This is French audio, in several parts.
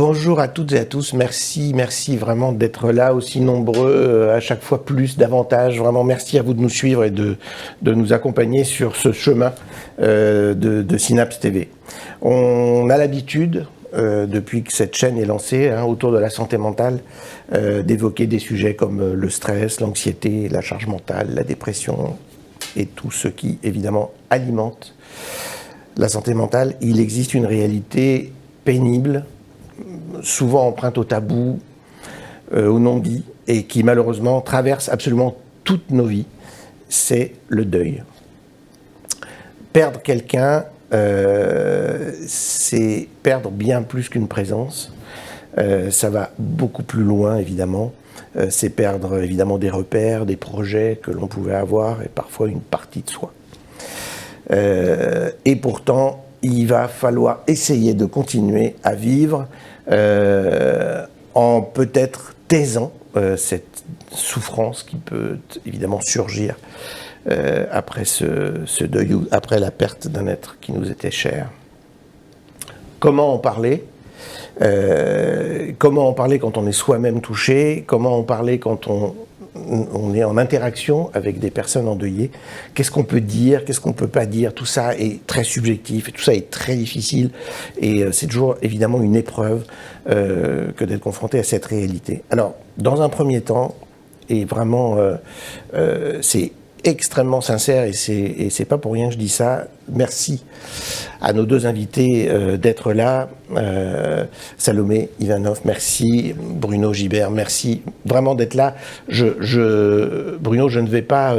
Bonjour à toutes et à tous, merci vraiment d'être là, aussi nombreux, à chaque fois plus, davantage. Vraiment merci à vous de nous suivre et de nous accompagner sur ce chemin de Synapse TV. On a l'habitude, depuis que cette chaîne est lancée, autour de la santé mentale, d'évoquer des sujets comme le stress, l'anxiété, la charge mentale, la dépression et tout ce qui, évidemment, alimente la santé mentale. Il existe une réalité pénible, souvent empreinte au tabou, au non-dit, et qui malheureusement traverse absolument toutes nos vies, c'est le deuil. Perdre quelqu'un, c'est perdre bien plus qu'une présence. Ça va beaucoup plus loin, évidemment. C'est perdre, évidemment, des repères, des projets que l'on pouvait avoir, et parfois une partie de soi. Et pourtant, il va falloir essayer de continuer à vivre en peut-être taisant cette souffrance qui peut évidemment surgir après ce deuil ou après la perte d'un être qui nous était cher. Comment en parler ? Comment en parler quand on est soi-même touché ? Comment en parler quand on est en interaction avec des personnes endeuillées? Qu'est-ce qu'on peut dire? Qu'est-ce qu'on ne peut pas dire? Tout ça est très subjectif et tout ça est très difficile. Et c'est toujours évidemment une épreuve que d'être confronté à cette réalité. Alors, dans un premier temps, et vraiment, c'est extrêmement sincère et c'est pas pour rien que je dis ça. Merci à nos deux invités d'être là. Salomé Ivanov, merci. Bruno Gibert, merci vraiment d'être là. Bruno, je ne vais pas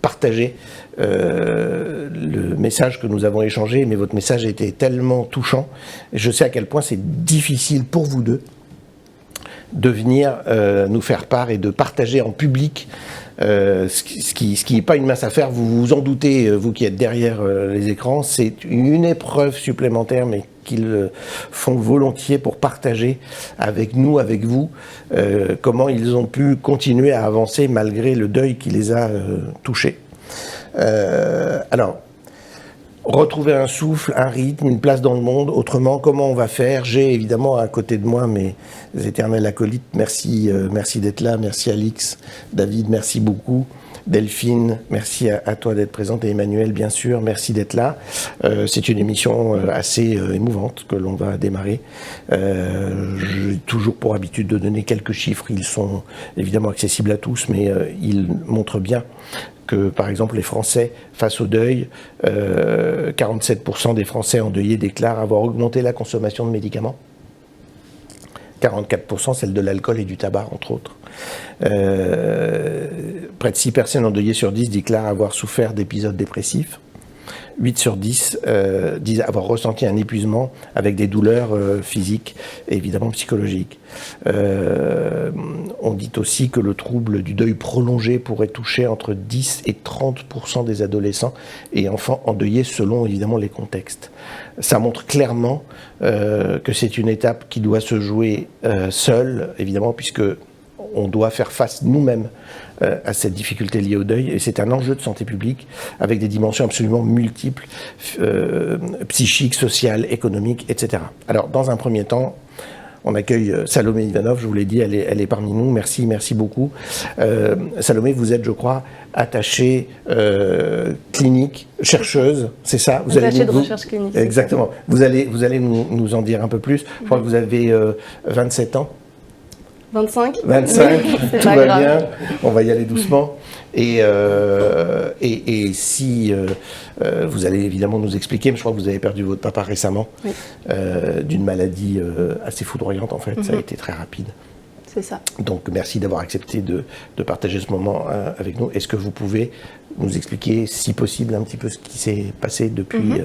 partager le message que nous avons échangé, mais votre message était tellement touchant. Je sais à quel point c'est difficile pour vous deux de venir nous faire part et de partager en public ce qui n'est pas une mince affaire. Vous vous en doutez, vous qui êtes derrière les écrans, c'est une épreuve supplémentaire, mais qu'ils font volontiers pour partager avec nous, avec vous, comment ils ont pu continuer à avancer malgré le deuil qui les a touchés. Alors, retrouver un souffle, un rythme, une place dans le monde. Autrement, comment on va faire? J'ai évidemment à côté de moi mes éternels acolytes. Merci d'être là. Merci Alix, David, merci beaucoup. Delphine, merci à toi d'être présente. Et Emmanuel, bien sûr, merci d'être là. C'est une émission assez émouvante que l'on va démarrer. J'ai toujours pour habitude de donner quelques chiffres. Ils sont évidemment accessibles à tous, mais ils montrent bien que, par exemple, les Français, face au deuil, 47% des Français endeuillés déclarent avoir augmenté la consommation de médicaments. 44% celle de l'alcool et du tabac, entre autres. Près de 6 personnes endeuillées sur 10 déclarent avoir souffert d'épisodes dépressifs. 8 sur 10 disent avoir ressenti un épuisement avec des douleurs physiques et évidemment psychologiques. On dit aussi que le trouble du deuil prolongé pourrait toucher entre 10 et 30% des adolescents et enfants endeuillés selon évidemment les contextes. Ça montre clairement que c'est une étape qui doit se jouer seule, évidemment, puisque on doit faire face nous-mêmes à cette difficulté liée au deuil, et c'est un enjeu de santé publique avec des dimensions absolument multiples, psychiques, sociales, économiques, etc. Alors, dans un premier temps, on accueille Salomé Ivanov, je vous l'ai dit, elle est parmi nous, merci beaucoup. Salomé, vous êtes, je crois, attachée clinique, chercheuse, c'est ça? Attachée de recherche clinique. Exactement. Vous allez nous en dire un peu plus. Je crois que vous avez 27 ans. 25, tout va bien, on va y aller doucement. Et si vous allez évidemment nous expliquer, mais je crois que vous avez perdu votre papa récemment, oui. D'une maladie assez foudroyante en fait, ça a été très rapide. C'est ça. Donc merci d'avoir accepté de partager ce moment avec nous. Est-ce que vous pouvez nous expliquer, si possible, un petit peu ce qui s'est passé depuis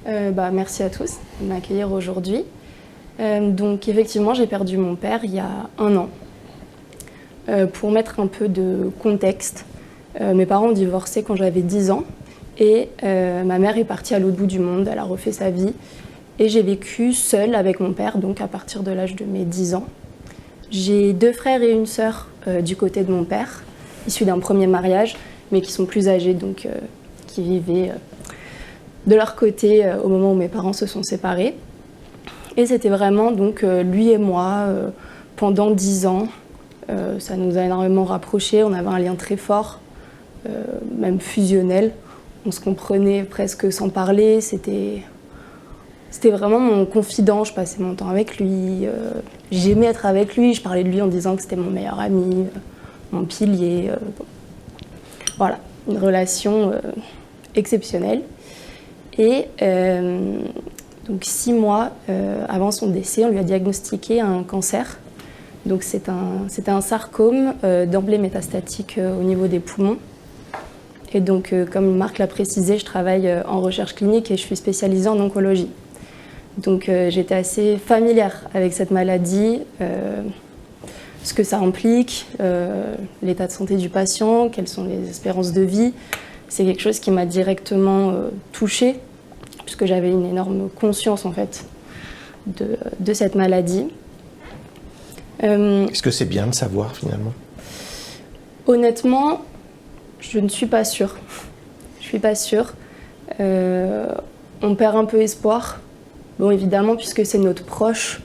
merci à tous de m'accueillir aujourd'hui. Donc effectivement, j'ai perdu mon père il y a 1 an. Pour mettre un peu de contexte, mes parents ont divorcé quand j'avais 10 ans et ma mère est partie à l'autre bout du monde, elle a refait sa vie et j'ai vécu seule avec mon père, donc à partir de l'âge de mes 10 ans. J'ai 2 frères et une sœur du côté de mon père, issus d'un premier mariage, mais qui sont plus âgés, donc qui vivaient de leur côté au moment où mes parents se sont séparés. Et c'était vraiment donc lui et moi pendant 10 ans. Ça nous a énormément rapprochés, on avait un lien très fort, même fusionnel. On se comprenait presque sans parler, c'était vraiment mon confident, je passais mon temps avec lui. J'aimais être avec lui, je parlais de lui en disant que c'était mon meilleur ami, mon pilier. Voilà, une relation exceptionnelle. Et donc 6 mois avant son décès, on lui a diagnostiqué un cancer. Donc c'était un sarcome d'emblée métastatique au niveau des poumons. Et donc, comme Marc l'a précisé, je travaille en recherche clinique et je suis spécialisée en oncologie. Donc j'étais assez familière avec cette maladie, ce que ça implique, l'état de santé du patient, quelles sont les espérances de vie. C'est quelque chose qui m'a directement touchée, puisque j'avais une énorme conscience en fait de cette maladie. Est-ce que c'est bien de savoir finalement? Honnêtement, je ne suis pas sûre. Je suis pas sûre. On perd un peu espoir. Bon, évidemment, puisque c'est notre proche,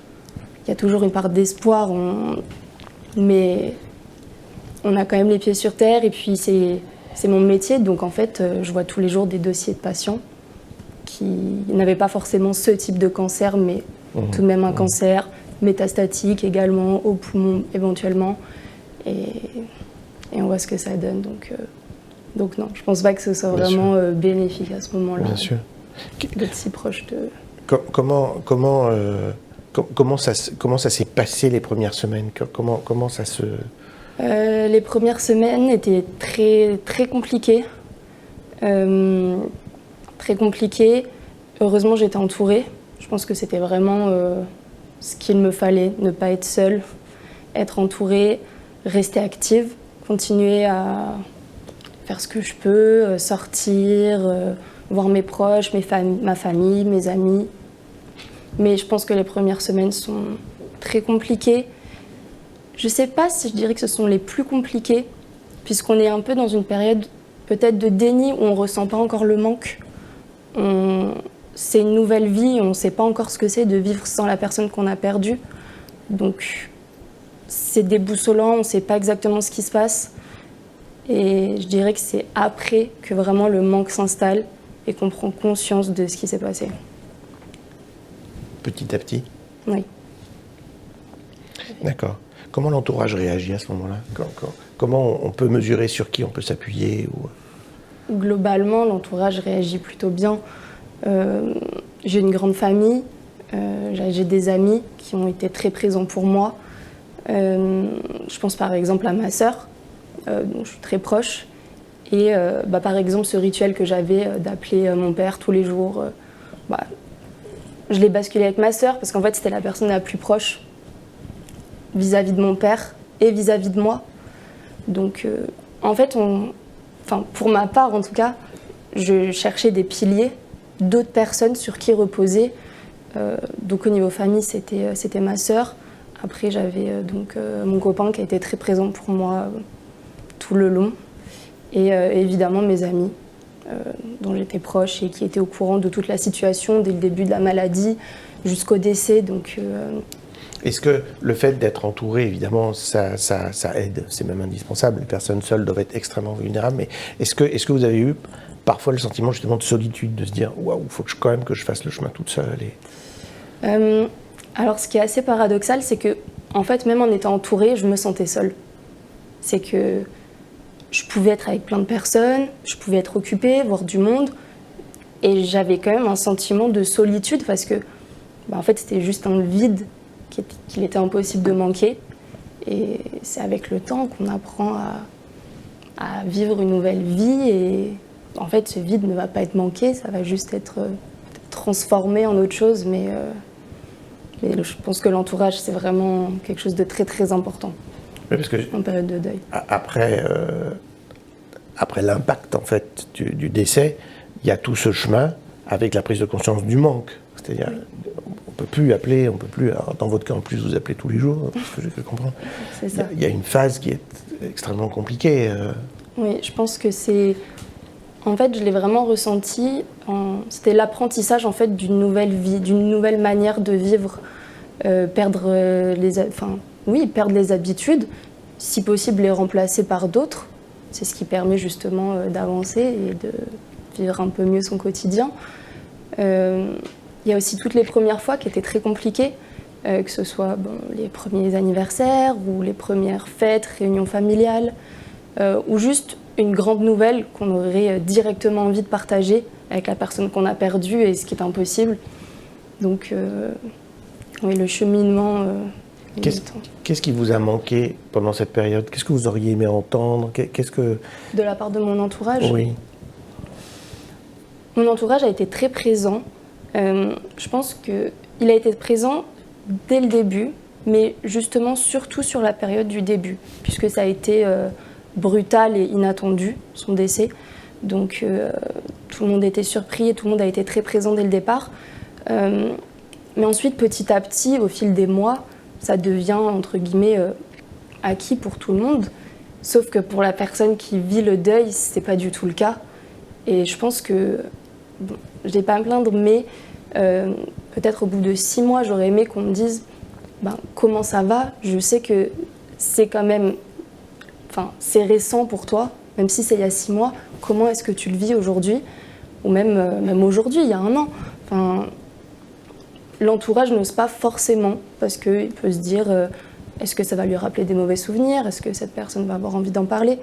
il y a toujours une part d'espoir. Mais on a quand même les pieds sur terre. Et puis, c'est mon métier. Donc, en fait, je vois tous les jours des dossiers de patients qui n'avaient pas forcément ce type de cancer, mais tout de même un cancer métastatique également, au poumon éventuellement. Et on voit ce que ça donne. Donc non, je pense pas que ce soit vraiment bénéfique à ce moment-là. Bien sûr. D'être si proche de... Comment ça s'est passé les premières semaines? Comment ça se... Les premières semaines étaient très, très compliquées. Très compliquées. Heureusement, j'étais entourée. Je pense que c'était vraiment ce qu'il me fallait, ne pas être seule, être entourée, rester active, continuer à faire ce que je peux, sortir, voir mes proches, ma famille, mes amis. Mais je pense que les premières semaines sont très compliquées. Je ne sais pas si je dirais que ce sont les plus compliquées, puisqu'on est un peu dans une période peut-être de déni où on ne ressent pas encore le manque. C'est une nouvelle vie, on ne sait pas encore ce que c'est de vivre sans la personne qu'on a perdue. Donc c'est déboussolant, on ne sait pas exactement ce qui se passe. Et je dirais que c'est après que vraiment le manque s'installe et qu'on prend conscience de ce qui s'est passé. Petit à petit? Oui. D'accord. Comment l'entourage réagit à ce moment-là? Comment on peut mesurer sur qui on peut s'appuyer Globalement, l'entourage réagit plutôt bien. J'ai une grande famille, j'ai des amis qui ont été très présents pour moi. Je pense par exemple à ma sœur, dont je suis très proche. Et par exemple, ce rituel que j'avais d'appeler mon père tous les jours, je l'ai basculé avec ma sœur parce qu'en fait, c'était la personne la plus proche vis-à-vis de mon père et vis-à-vis de moi. Donc, en fait, pour ma part en tout cas, je cherchais des piliers, d'autres personnes sur qui reposer. Donc, au niveau famille, c'était ma sœur. Après, j'avais mon copain qui a été très présent pour moi tout le long. Et évidemment, mes amis, dont j'étais proche et qui étaient au courant de toute la situation, dès le début de la maladie jusqu'au décès. Donc, est-ce que le fait d'être entouré, évidemment, ça aide, c'est même indispensable. Les personnes seules doivent être extrêmement vulnérables. Mais est-ce que vous avez eu parfois le sentiment justement de solitude, de se dire « Waouh, il faut quand même que je fasse le chemin toute seule » Alors, ce qui est assez paradoxal, c'est que, en fait, même en étant entourée, je me sentais seule. C'est que je pouvais être avec plein de personnes, je pouvais être occupée, voir du monde, et j'avais quand même un sentiment de solitude parce que, en fait, c'était juste un vide qu'il était impossible de manquer. Et c'est avec le temps qu'on apprend à vivre une nouvelle vie, et en fait, ce vide ne va pas être manqué, ça va juste être transformé en autre chose, mais je pense que l'entourage, c'est vraiment quelque chose de très, très important. Oui, parce que en période de deuil. Après l'impact en fait du décès, il y a tout ce chemin avec la prise de conscience du manque. C'est-à-dire, on peut plus appeler, dans votre cas en plus, vous appelez tous les jours, parce que j'ai cru comprendre. C'est ça. Il y a une phase qui est extrêmement compliquée. Oui, je pense que c'est... En fait, je l'ai vraiment ressenti. C'était l'apprentissage en fait d'une nouvelle vie, d'une nouvelle manière de vivre, perdre les habitudes, si possible les remplacer par d'autres. C'est ce qui permet justement d'avancer et de vivre un peu mieux son quotidien. Il y a aussi toutes les premières fois qui étaient très compliquées, que ce soit les premiers anniversaires ou les premières fêtes, réunions familiales, ou juste une grande nouvelle qu'on aurait directement envie de partager avec la personne qu'on a perdue et ce qui est impossible. Donc, oui, le cheminement. Qu'est-ce qui vous a manqué pendant cette période? Qu'est-ce que vous auriez aimé entendre? De la part de mon entourage? Oui. Mon entourage a été très présent. Je pense qu'il a été présent dès le début, mais justement surtout sur la période du début, puisque ça a été brutal et inattendu, son décès. Donc tout le monde était surpris et tout le monde a été très présent dès le départ. Mais ensuite, petit à petit, au fil des mois, ça devient, entre guillemets, acquis pour tout le monde. Sauf que pour la personne qui vit le deuil, c'est pas du tout le cas. Et je pense que, je n'ai pas à me plaindre, mais peut-être au bout de 6 mois, j'aurais aimé qu'on me dise comment ça va. Je sais que c'est quand même, c'est récent pour toi, même si c'est il y a 6 mois. Comment est-ce que tu le vis aujourd'hui? Ou même aujourd'hui, il y a 1 an. L'entourage n'ose pas forcément, parce qu'il peut se dire est-ce que ça va lui rappeler des mauvais souvenirs? Est-ce que cette personne va avoir envie d'en parler?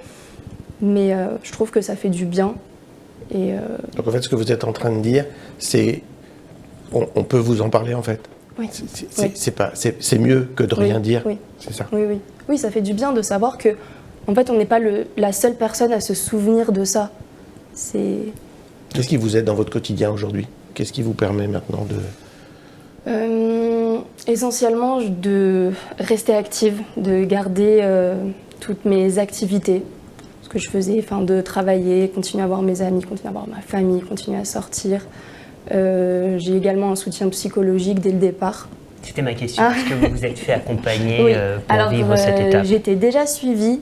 Mais je trouve que ça fait du bien. Et Donc en fait, ce que vous êtes en train de dire, c'est on peut vous en parler en fait. Oui. C'est mieux que de rien dire. Oui. C'est ça. Oui, ça fait du bien de savoir que en fait, on n'est pas la seule personne à se souvenir de ça. Qu'est-ce qui vous aide dans votre quotidien aujourd'hui? Qu'est-ce qui vous permet maintenant de... Essentiellement de rester active, de garder toutes mes activités, ce que je faisais, de travailler, continuer à voir mes amis, continuer à voir ma famille, continuer à sortir. J'ai également un soutien psychologique dès le départ. C'était ma question, est-ce que vous vous êtes fait accompagner pour vivre cette étape? J'étais déjà suivie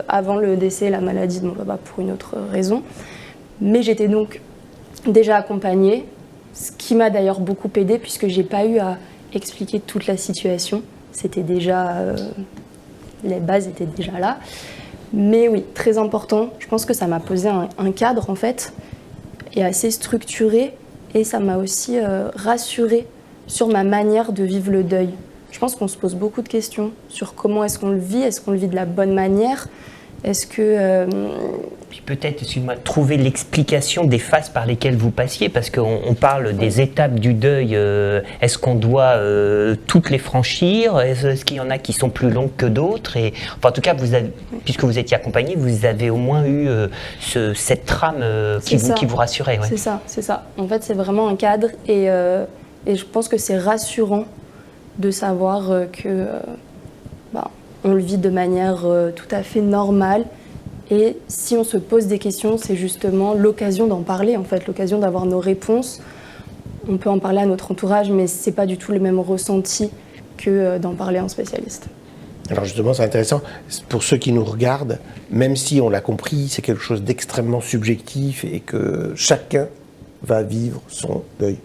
avant le décès et la maladie de mon papa pour une autre raison, mais j'étais donc déjà accompagnée. Ce qui m'a d'ailleurs beaucoup aidée puisque j'ai pas eu à expliquer toute la situation. C'était déjà... les bases étaient déjà là. Mais oui, très important. Je pense que ça m'a posé un cadre en fait, et assez structuré. Et ça m'a aussi rassurée sur ma manière de vivre le deuil. Je pense qu'on se pose beaucoup de questions sur comment est-ce qu'on le vit. Est-ce qu'on le vit de la bonne manière? Est-ce que... Puis peut-être, excuse-moi, trouver l'explication des phases par lesquelles vous passiez, parce qu'on parle des étapes du deuil. Est-ce qu'on doit toutes les franchir? Est-ce qu'il y en a qui sont plus longues que d'autres? En tout cas, puisque vous étiez accompagné, vous avez au moins eu cette trame qui vous rassurait. Ouais. C'est ça. En fait, c'est vraiment un cadre et je pense que c'est rassurant de savoir que... on le vit de manière tout à fait normale. Et si on se pose des questions, c'est justement l'occasion d'en parler, en fait, l'occasion d'avoir nos réponses. On peut en parler à notre entourage, mais ce n'est pas du tout le même ressenti que d'en parler à un spécialiste. Alors justement, c'est intéressant. Pour ceux qui nous regardent, même si on l'a compris, c'est quelque chose d'extrêmement subjectif et que chacun va vivre son deuil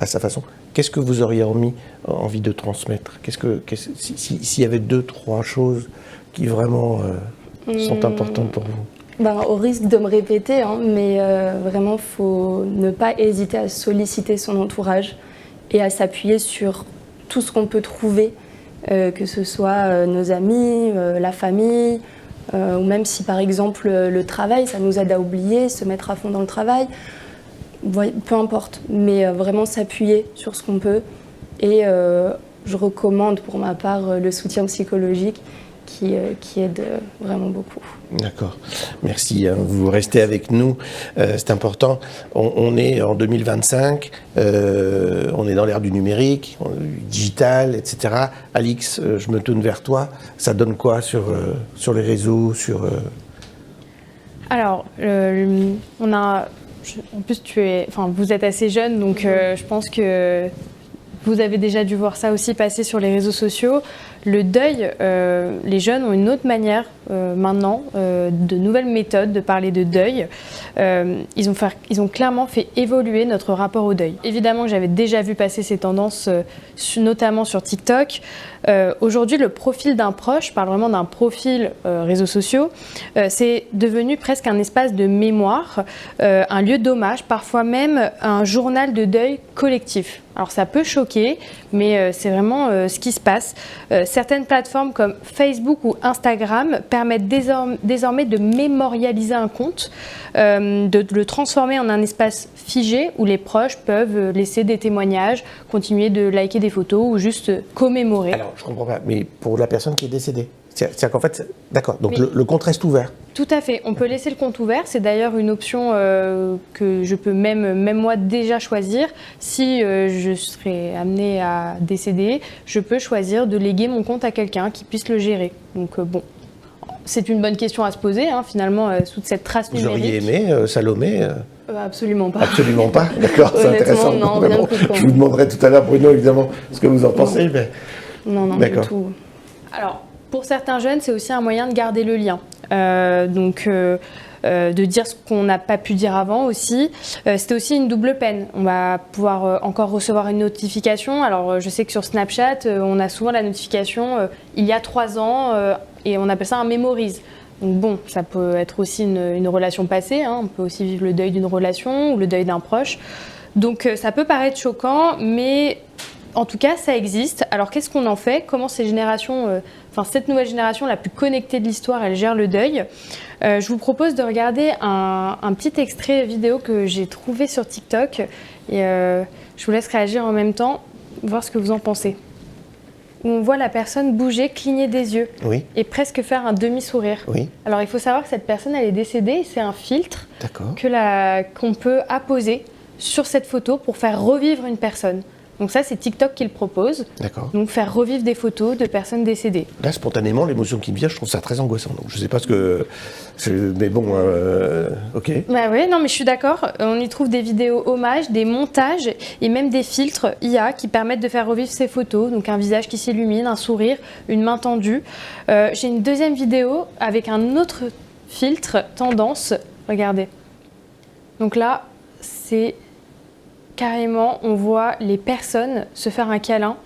à sa façon. Qu'est-ce que vous auriez envie de transmettre? S'il y avait 2-3 choses qui vraiment sont importantes pour vous? Au risque de me répéter, mais vraiment, il faut ne pas hésiter à solliciter son entourage et à s'appuyer sur tout ce qu'on peut trouver, que ce soit nos amis, la famille, ou même si par exemple le travail, ça nous aide à oublier, se mettre à fond dans le travail. Peu importe, mais vraiment s'appuyer sur ce qu'on peut. Et je recommande pour ma part le soutien psychologique qui aide vraiment beaucoup. D'accord, merci. Vous restez avec nous, c'est important. On est en 2025, on est dans l'ère du numérique, du digital, etc. Alix, je me tourne vers toi. Ça donne quoi sur les réseaux, Alors, en plus, vous êtes assez jeune, donc je pense que vous avez déjà dû voir ça aussi passer sur les réseaux sociaux. le deuil, les jeunes ont une autre manière maintenant, de nouvelles méthodes de parler de deuil. Ils ont clairement fait évoluer notre rapport au deuil. Évidemment que j'avais déjà vu passer ces tendances, notamment sur TikTok. Aujourd'hui, le profil d'un proche, je parle vraiment d'un profil réseaux sociaux, c'est devenu presque un espace de mémoire, un lieu d'hommage, parfois même un journal de deuil collectif. Alors ça peut choquer, mais c'est vraiment ce qui se passe. Certaines plateformes comme Facebook ou Instagram permettent désormais de mémorialiser un compte, de le transformer en un espace figé où les proches peuvent laisser des témoignages, continuer de liker des photos ou juste commémorer. Alors, je comprends pas, mais pour la personne qui est décédée, c'est-à-dire qu'en fait, d'accord, donc Oui. le compte reste ouvert. Tout à fait, on peut laisser le compte ouvert, c'est d'ailleurs une option que je peux même moi déjà choisir. Si je serais amenée à décéder, je peux choisir de léguer mon compte à quelqu'un qui puisse le gérer. Donc bon, c'est une bonne question à se poser, hein, finalement, sous cette trace Vous numérique. auriez aimé, Salomé Absolument pas. Absolument pas, d'accord, c'est Honnêtement, intéressant. non, Vraiment. bien que Je vous demanderai tout à l'heure, Bruno, évidemment, ce que vous en pensez. Mais... Non, du D'accord. tout. Alors, pour certains jeunes, c'est aussi un moyen de garder le lien. De dire ce qu'on n'a pas pu dire avant aussi. C'était aussi une double peine. On va pouvoir encore recevoir une notification. Alors, je sais que sur Snapchat, on a souvent la notification il y a 3 ans et on appelle ça un memories. Donc bon, ça peut être aussi une relation passée, hein. On peut aussi vivre le deuil d'une relation ou le deuil d'un proche. Donc ça peut paraître choquant, mais en tout cas, ça existe. Alors qu'est-ce qu'on en fait? Comment cette nouvelle génération la plus connectée de l'histoire, elle gère le deuil? Je vous propose de regarder un petit extrait vidéo que j'ai trouvé sur TikTok. Et je vous laisse réagir en même temps, voir ce que vous en pensez. Où on voit la personne bouger, cligner des yeux Oui, et presque faire un demi-sourire. oui, Alors il faut savoir que cette personne, elle est décédée et c'est un filtre d'accord. qu'on peut apposer sur cette photo pour faire revivre une personne. Donc ça, c'est TikTok qui le propose. D'accord. Donc faire revivre des photos de personnes décédées. Là, spontanément, l'émotion qui me vient, je trouve ça très angoissant. Donc, je sais pas ce que... Mais bon, ok. Bah oui, non mais je suis d'accord. On y trouve des vidéos hommages, des montages et même des filtres IA qui permettent de faire revivre ces photos. Donc un visage qui s'illumine, un sourire, une main tendue. J'ai une deuxième vidéo avec un autre filtre tendance. Regardez. Donc là, c'est carrément, on voit les personnes se faire un câlin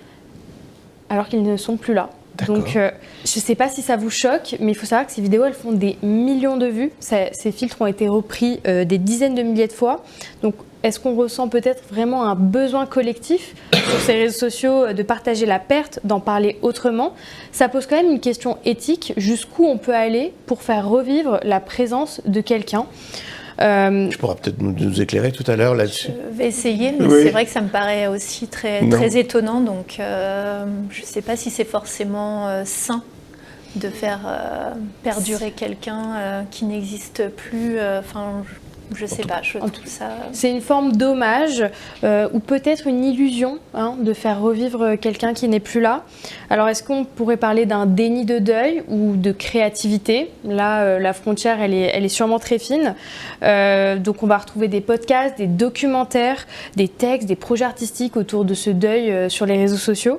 alors qu'ils ne sont plus là. D'accord. Donc, je ne sais pas si ça vous choque, mais il faut savoir que ces vidéos, elles font des millions de vues. Ces filtres ont été repris des dizaines de milliers de fois. Donc, est-ce qu'on ressent peut-être vraiment un besoin collectif sur ces réseaux sociaux de partager la perte, d'en parler autrement? Ça pose quand même une question éthique. Jusqu'où on peut aller pour faire revivre la présence de quelqu'un? Tu pourras peut-être nous éclairer tout à l'heure là-dessus. Je vais essayer, mais Oui. c'est vrai que ça me paraît aussi très étonnant. Donc, je ne sais pas si c'est forcément sain de faire perdurer quelqu'un qui n'existe plus. Je sais pas, je trouve ça... C'est une forme d'hommage ou peut-être une illusion de faire revivre quelqu'un qui n'est plus là. Alors est-ce qu'on pourrait parler d'un déni de deuil ou de créativité? Là, la frontière, elle est sûrement très fine. Donc on va retrouver des podcasts, des documentaires, des textes, des projets artistiques autour de ce deuil sur les réseaux sociaux.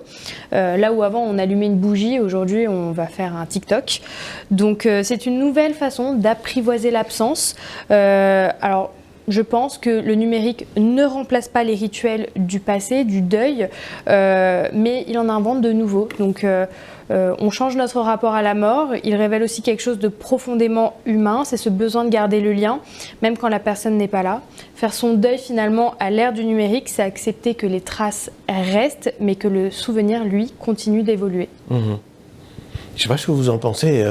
Là où avant on allumait une bougie, aujourd'hui on va faire un TikTok. Donc c'est une nouvelle façon d'apprivoiser l'absence. Alors, je pense que le numérique ne remplace pas les rituels du passé, du deuil, mais il en invente de nouveaux. Donc, on change notre rapport à la mort. Il révèle aussi quelque chose de profondément humain, c'est ce besoin de garder le lien, même quand la personne n'est pas là. Faire son deuil, finalement, à l'ère du numérique, c'est accepter que les traces restent, mais que le souvenir, lui, continue d'évoluer. Je ne sais pas ce que vous en pensez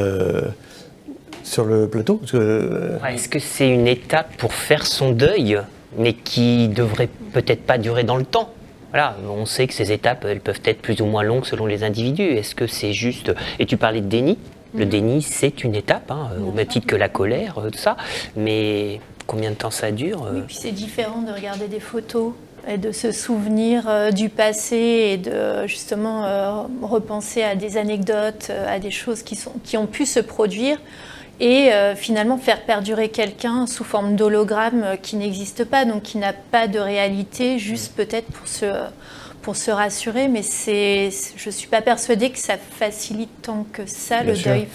sur le plateau. Parce que, Est-ce que c'est une étape pour faire son deuil, mais qui devrait peut-être pas durer dans le temps? Voilà, on sait que ces étapes, elles peuvent être plus ou moins longues selon les individus. Est-ce que c'est juste... Et tu parlais de déni. Le déni, c'est une étape, au même titre que la colère, tout ça. Mais combien de temps ça dure? Oui, puis c'est différent de regarder des photos et de se souvenir du passé et de justement repenser à des anecdotes, à des choses qui ont pu se produire. Et finalement faire perdurer quelqu'un sous forme d'hologramme qui n'existe pas, donc qui n'a pas de réalité, juste peut-être pour pour se rassurer, mais je ne suis pas persuadée que ça facilite tant que ça Bien le sûr. deuil.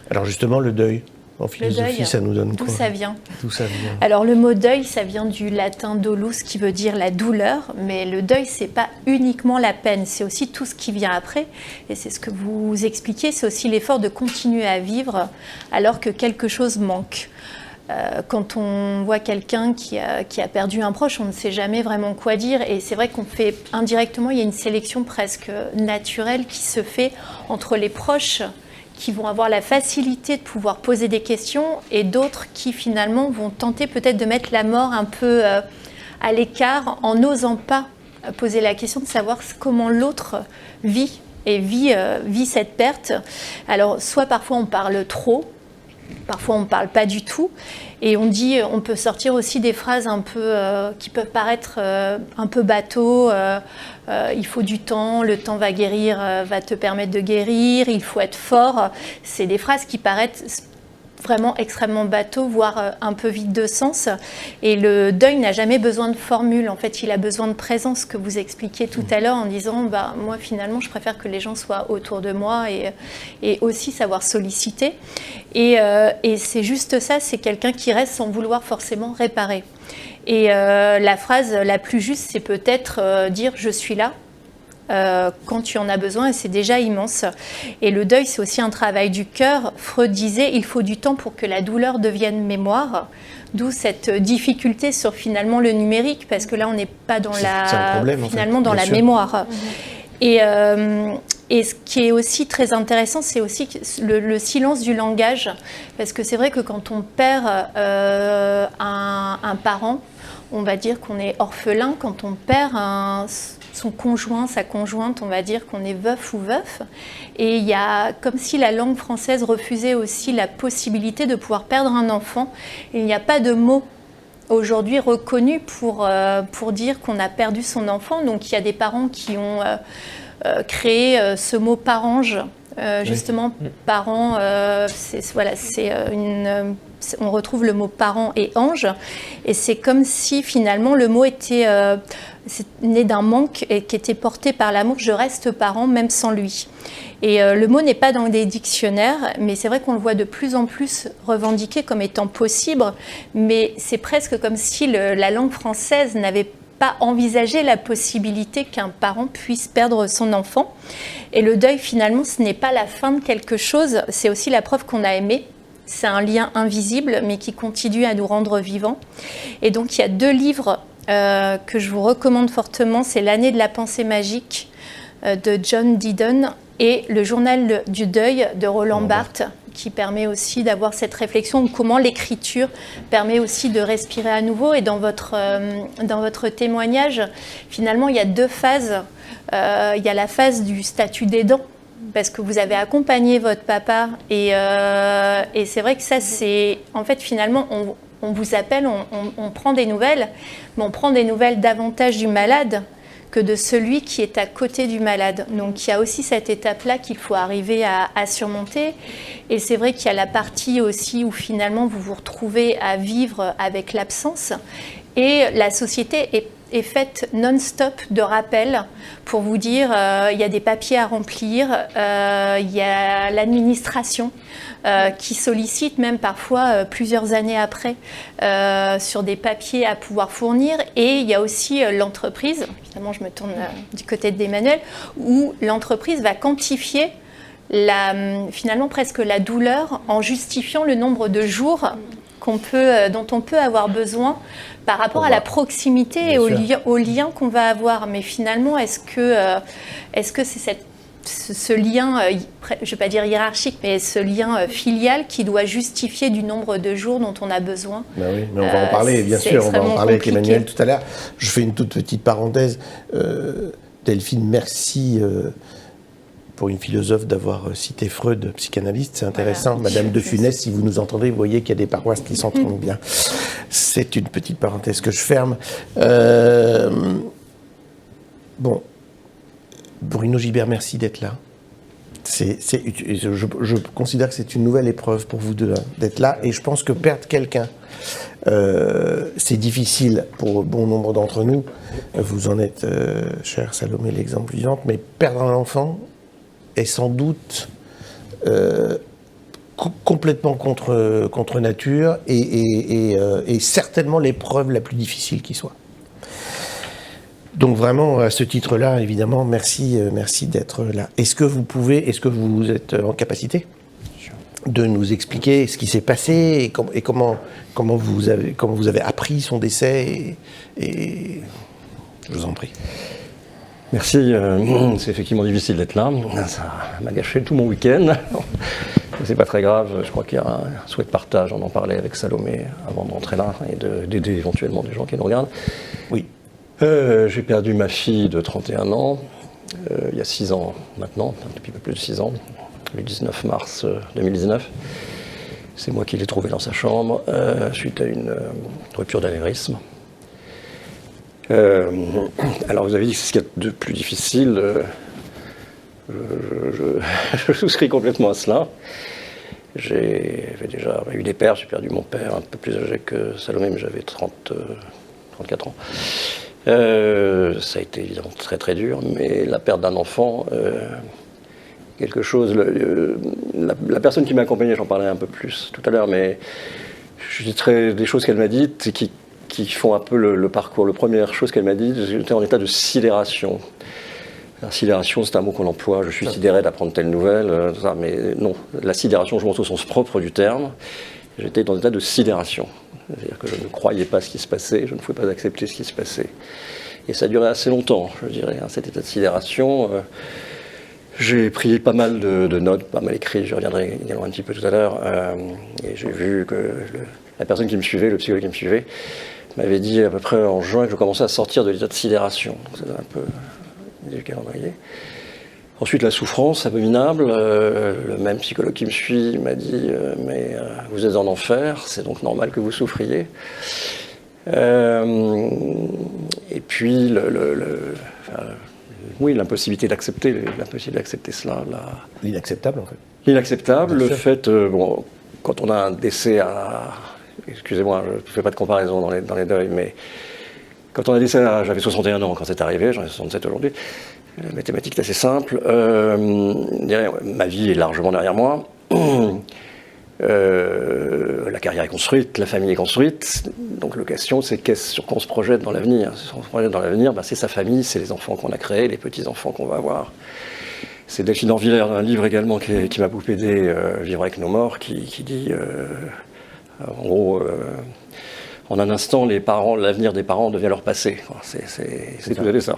Alors justement, le deuil, en philosophie, deuil, ça nous donne d'où quoi? ça vient? D'où ça vient? Alors le mot deuil, ça vient du latin dolus qui veut dire la douleur, mais le deuil, c'est pas uniquement la peine, c'est aussi tout ce qui vient après. Et c'est ce que vous expliquez, c'est aussi l'effort de continuer à vivre alors que quelque chose manque. Quand on voit quelqu'un qui a perdu un proche, on ne sait jamais vraiment quoi dire. Et c'est vrai qu'on fait indirectement, il y a une sélection presque naturelle qui se fait entre les proches qui vont avoir la facilité de pouvoir poser des questions et d'autres qui finalement vont tenter peut-être de mettre la mort un peu à l'écart en n'osant pas poser la question de savoir comment l'autre vit et vit cette perte. Alors soit parfois on parle trop, parfois on ne parle pas du tout et on peut sortir aussi des phrases un peu qui peuvent paraître un peu bateau. Il faut du temps, le temps va guérir, va te permettre de guérir, il faut être fort. C'est des phrases qui paraissent vraiment extrêmement bateau, voire un peu vide de sens. Et le deuil n'a jamais besoin de formule. En fait, il a besoin de présence, que vous expliquiez tout à l'heure en disant moi, finalement, je préfère que les gens soient autour de moi et aussi savoir solliciter. Et c'est juste ça, c'est quelqu'un qui reste sans vouloir forcément réparer. Et la phrase la plus juste, c'est peut-être dire « je suis là ». Quand tu en as besoin, et c'est déjà immense. Et le deuil, c'est aussi un travail du cœur. Freud disait, il faut du temps pour que la douleur devienne mémoire. D'où cette difficulté sur finalement le numérique, parce que là, on n'est pas dans dans la mémoire. Et ce qui est aussi très intéressant, c'est aussi le silence du langage, parce que c'est vrai que quand on perd un parent, on va dire qu'on est orphelin. Quand on perd son conjoint, sa conjointe, on va dire qu'on est veuf ou veuf. Et il y a comme si la langue française refusait aussi la possibilité de pouvoir perdre un enfant. Il n'y a pas de mot aujourd'hui reconnu pour dire qu'on a perdu son enfant. Donc il y a des parents qui ont créé ce mot parange. Justement, parent, on retrouve le mot parent et ange, et c'est comme si finalement le mot était né d'un manque et qui était porté par l'amour. Je reste parent même sans lui. Et le mot n'est pas dans des dictionnaires, mais c'est vrai qu'on le voit de plus en plus revendiqué comme étant possible, mais c'est presque comme si la langue française n'avait pas envisagé la possibilité qu'un parent puisse perdre son enfant. Et le deuil, finalement, ce n'est pas la fin de quelque chose, c'est aussi la preuve qu'on a aimé. C'est un lien invisible, mais qui continue à nous rendre vivants. Et donc, il y a 2 livres que je vous recommande fortement. C'est L'année de la pensée magique de John Deedon et Le journal du deuil de Roland Barthes, qui permet aussi d'avoir cette réflexion, comment l'écriture permet aussi de respirer à nouveau. Et dans votre témoignage, finalement, il y a 2 phases. Il y a la phase du statut d'aidant, parce que vous avez accompagné votre papa. Et c'est vrai que ça, c'est... En fait, finalement, on vous appelle, on prend des nouvelles, mais on prend des nouvelles davantage du malade que de celui qui est à côté du malade. Donc il y a aussi cette étape-là qu'il faut arriver à surmonter. Et c'est vrai qu'il y a la partie aussi où finalement vous vous retrouvez à vivre avec l'absence. Et la société est faite non-stop de rappels pour vous dire il y a des papiers à remplir, il y a l'administration qui sollicite même parfois plusieurs années après sur des papiers à pouvoir fournir, et il y a aussi l'entreprise, évidemment je me tourne du côté d'Emmanuel, où l'entreprise va quantifier finalement presque la douleur en justifiant le nombre de jours dont on peut avoir besoin par rapport à la proximité et au lien qu'on va avoir. Mais finalement, est-ce que c'est ce lien, je ne vais pas dire hiérarchique, mais ce lien filial qui doit justifier du nombre de jours dont on a besoin? Ben oui, mais on va en parler, bien sûr, on va en parler avec Emmanuel tout à l'heure. Je fais une toute petite parenthèse. Delphine, merci pour une philosophe d'avoir cité Freud, psychanalyste, c'est intéressant. Voilà. Madame de Funès, si vous nous entendez, vous voyez qu'il y a des paroisses qui s'entendent bien. C'est une petite parenthèse que je ferme. Bon, Bruno Gibert, merci d'être là. Je considère que c'est une nouvelle épreuve pour vous deux d'être là, et je pense que perdre quelqu'un c'est difficile pour bon nombre d'entre nous. Vous en êtes, chère Salomé, l'exemple vivant, mais perdre un enfant est sans doute complètement contre nature et certainement l'épreuve la plus difficile qui soit. Donc vraiment, à ce titre-là, évidemment, merci d'être là. Est-ce que vous êtes en capacité de nous expliquer ce qui s'est passé et comment vous avez appris son décès et je vous en prie. Merci, c'est effectivement difficile d'être là, ça m'a gâché tout mon week-end, c'est pas très grave, je crois qu'il y a un souhait de partage, on en parlait avec Salomé avant de rentrer là et d'aider éventuellement des gens qui nous regardent. Oui. J'ai perdu ma fille de 31 ans, il y a 6 ans maintenant, depuis un peu plus de 6 ans, le 19 mars 2019. C'est moi qui l'ai trouvée dans sa chambre, suite à une rupture d'anévrisme. Alors vous avez dit que c'est ce qu'il y a de plus difficile, je souscris complètement à cela. J'avais déjà eu des pères, j'ai perdu mon père un peu plus âgé que Salomé, mais j'avais 34 ans. Ça a été évidemment très très dur, mais la perte d'un enfant, quelque chose, la personne qui m'a accompagné, j'en parlais un peu plus tout à l'heure, mais je citerai des choses qu'elle m'a dites et qui font un peu le parcours. La première chose qu'elle m'a dit, j'étais en état de sidération. La sidération, c'est un mot qu'on emploie, je suis sidéré d'apprendre telle nouvelle, mais non, la sidération, je montre au sens propre du terme, j'étais dans un état de sidération. C'est-à-dire que je ne croyais pas ce qui se passait, je ne pouvais pas accepter ce qui se passait. Et ça a duré assez longtemps, je dirais, cet état de sidération. J'ai pris pas mal de notes, pas mal écrit, je reviendrai également un petit peu tout à l'heure, et j'ai vu que la personne qui me suivait, le psychologue qui me suivait, m'avait dit à peu près en juin que je commençais à sortir de l'état de sidération. C'est un peu du calendrier. Ensuite, la souffrance abominable. Le même psychologue qui me suit m'a dit mais vous êtes en enfer, c'est donc normal que vous souffriez. Et puis, oui, l'impossibilité d'accepter cela. L'inacceptable, en fait. L'inacceptable, le fait, bon, quand on a un décès à... Excusez-moi, je ne fais pas de comparaison dans les deuils, mais quand on a un décès j'avais 61 ans quand c'est arrivé, j'en ai 67 aujourd'hui, la mathématique est assez simple, ma vie est largement derrière moi, la carrière est construite, la famille est construite, donc la question c'est sur quoi on se projette dans l'avenir. Si on se projette dans l'avenir, c'est sa famille, c'est les enfants qu'on a créés, les petits-enfants qu'on va avoir. C'est Delphine Orvillers, un livre également qui m'a beaucoup aidé, Vivre avec nos morts, qui dit, en gros, en un instant, l'avenir des parents devient leur passé. C'est tout à fait ça.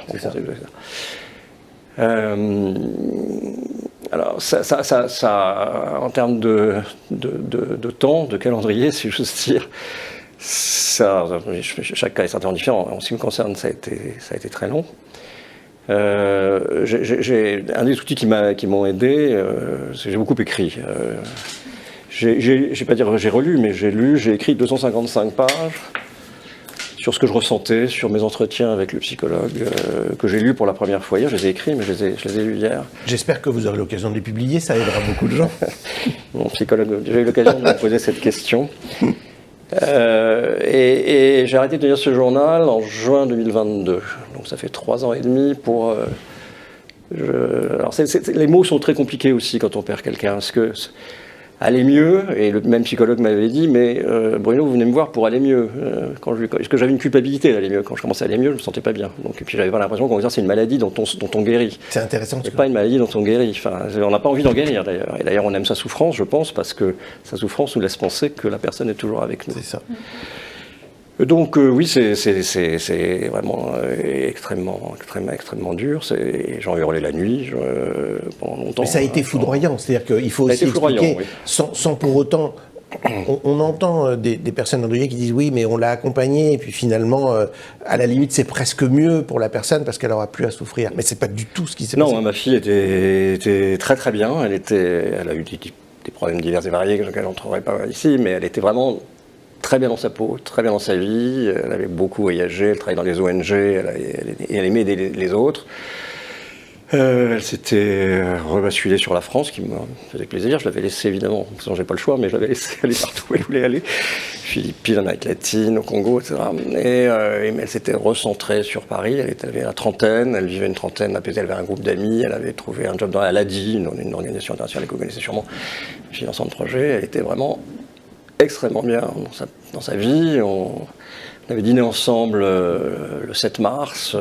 Alors, ça, en termes de temps, de calendrier, si j'ose dire, chaque cas est certainement différent. En ce qui me concerne, ça a été très long. J'ai un des outils qui m'ont aidé, c'est que j'ai beaucoup écrit. Je ne vais pas dire que j'ai relu, mais j'ai écrit 255 pages sur ce que je ressentais, sur mes entretiens avec le psychologue, que j'ai lu pour la première fois hier. Je les ai écrits, mais je les ai lus hier. J'espère que vous aurez l'occasion de les publier, ça aidera beaucoup de gens. Mon psychologue, j'ai eu l'occasion de me poser cette question. Et j'ai arrêté de lire ce journal en juin 2022. Donc ça fait 3 ans et demi pour... Alors les mots sont très compliqués aussi quand on perd quelqu'un, parce que aller mieux, et le même psychologue m'avait dit, mais Bruno, vous venez me voir pour aller mieux. Parce que j'avais une culpabilité d'aller mieux. Quand je commençais à aller mieux, je ne me sentais pas bien. Donc, et puis j'avais pas l'impression qu'on me disait c'est une maladie dont on guérit. C'est intéressant. C'est pas une maladie dont on guérit. Enfin, on n'a pas envie d'en guérir d'ailleurs. Et d'ailleurs, on aime sa souffrance, je pense, parce que sa souffrance nous laisse penser que la personne est toujours avec nous. C'est ça. Donc oui, c'est vraiment extrêmement dur. J'en hurlais la nuit pendant longtemps. Mais ça a été foudroyant, c'est-à-dire qu'il faut aussi expliquer, oui. sans pour autant... On entend des personnes endeuillées qui disent oui, mais on l'a accompagnée, et puis finalement, à la limite, c'est presque mieux pour la personne parce qu'elle n'aura plus à souffrir. Mais c'est pas du tout ce qui s'est passé. Non, ma fille était très très bien. Elle a eu des problèmes divers et variés que je n'entrerai pas ici, mais elle était vraiment très bien dans sa peau, très bien dans sa vie. Elle avait beaucoup voyagé, elle travaillait dans les ONG, elle aimait aider les autres. Elle s'était rebasculée sur la France, qui me faisait plaisir. Je l'avais laissée, évidemment, parce que j'ai pas le choix, mais je l'avais laissée aller partout où elle voulait aller. Philippines, Amérique latine, au Congo, etc. Et elle s'était recentrée sur Paris. Elle avait la trentaine, elle vivait une trentaine, elle avait un groupe d'amis, elle avait trouvé un job dans la LADI, une organisation internationale que vous connaissez sûrement, finançant de projet. Elle était vraiment extrêmement bien dans sa vie. On avait dîné ensemble le 7 mars.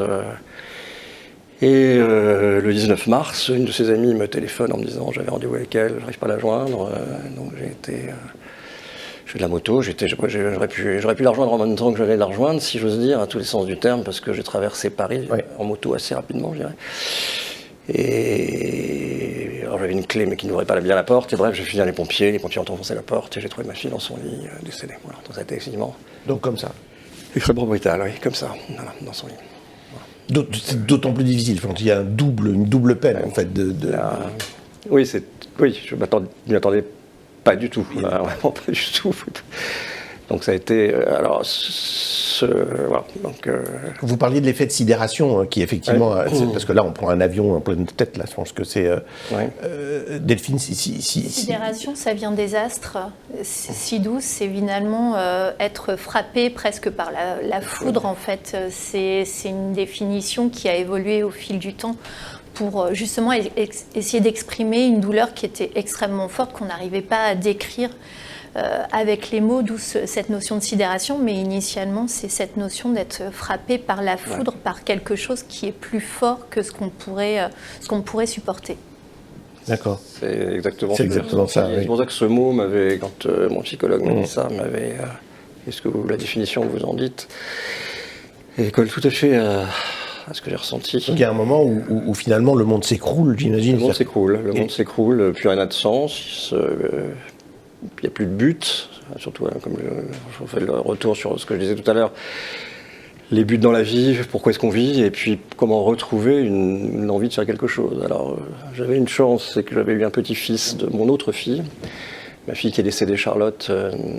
Et le 19 mars, une de ses amies me téléphone en me disant j'avais rendez-vous avec elle, j'arrive pas à la joindre. Donc je fais de la moto, j'aurais pu la rejoindre en même temps que j'allais la rejoindre, si j'ose dire, à tous les sens du terme, parce que j'ai traversé Paris en moto assez rapidement, je dirais. Et alors j'avais une clé mais qui n'ouvrait pas bien la porte, et bref, j'ai fini dans les pompiers ont enfoncé la porte, et j'ai trouvé ma fille dans son lit, décédée. Voilà, donc ça a été effectivement... Donc comme ça. Extrêmement brutal, oui, comme ça, voilà, dans son lit. C'est d'autant plus difficile, quand il y a une double peine, en fait. Oui, je m'y attendais pas du tout, vraiment pas du tout. Donc ça a été... voilà, donc, Vous parliez de l'effet de sidération, qui effectivement... parce que là, on prend un avion en pleine tête, là, je pense que c'est... Delphine, Sidération, ça vient des astres. Sidou, c'est finalement être frappé presque par la foudre, en fait. C'est une définition qui a évolué au fil du temps pour justement essayer d'exprimer une douleur qui était extrêmement forte, qu'on n'arrivait pas à décrire avec les mots, d'où cette notion de sidération, mais initialement c'est cette notion d'être frappé par la foudre, par quelque chose qui est plus fort que ce qu'on pourrait supporter. D'accord. C'est exactement ça. C'est pour ça que ce mot m'avait, quand mon psychologue m'a dit ça, m'avait... est-ce que la définition que vous en dites colle tout à fait à ce que j'ai ressenti. Donc il y a un moment où finalement le monde s'écroule, j'imagine. Le monde s'écroule, plus rien n'a de sens. Il n'y a plus de but, surtout comme je fais le retour sur ce que je disais tout à l'heure, les buts dans la vie, pourquoi est-ce qu'on vit, et puis comment retrouver une envie de faire quelque chose. Alors j'avais une chance, c'est que j'avais eu un petit-fils de mon autre fille. Ma fille qui est décédée, Charlotte,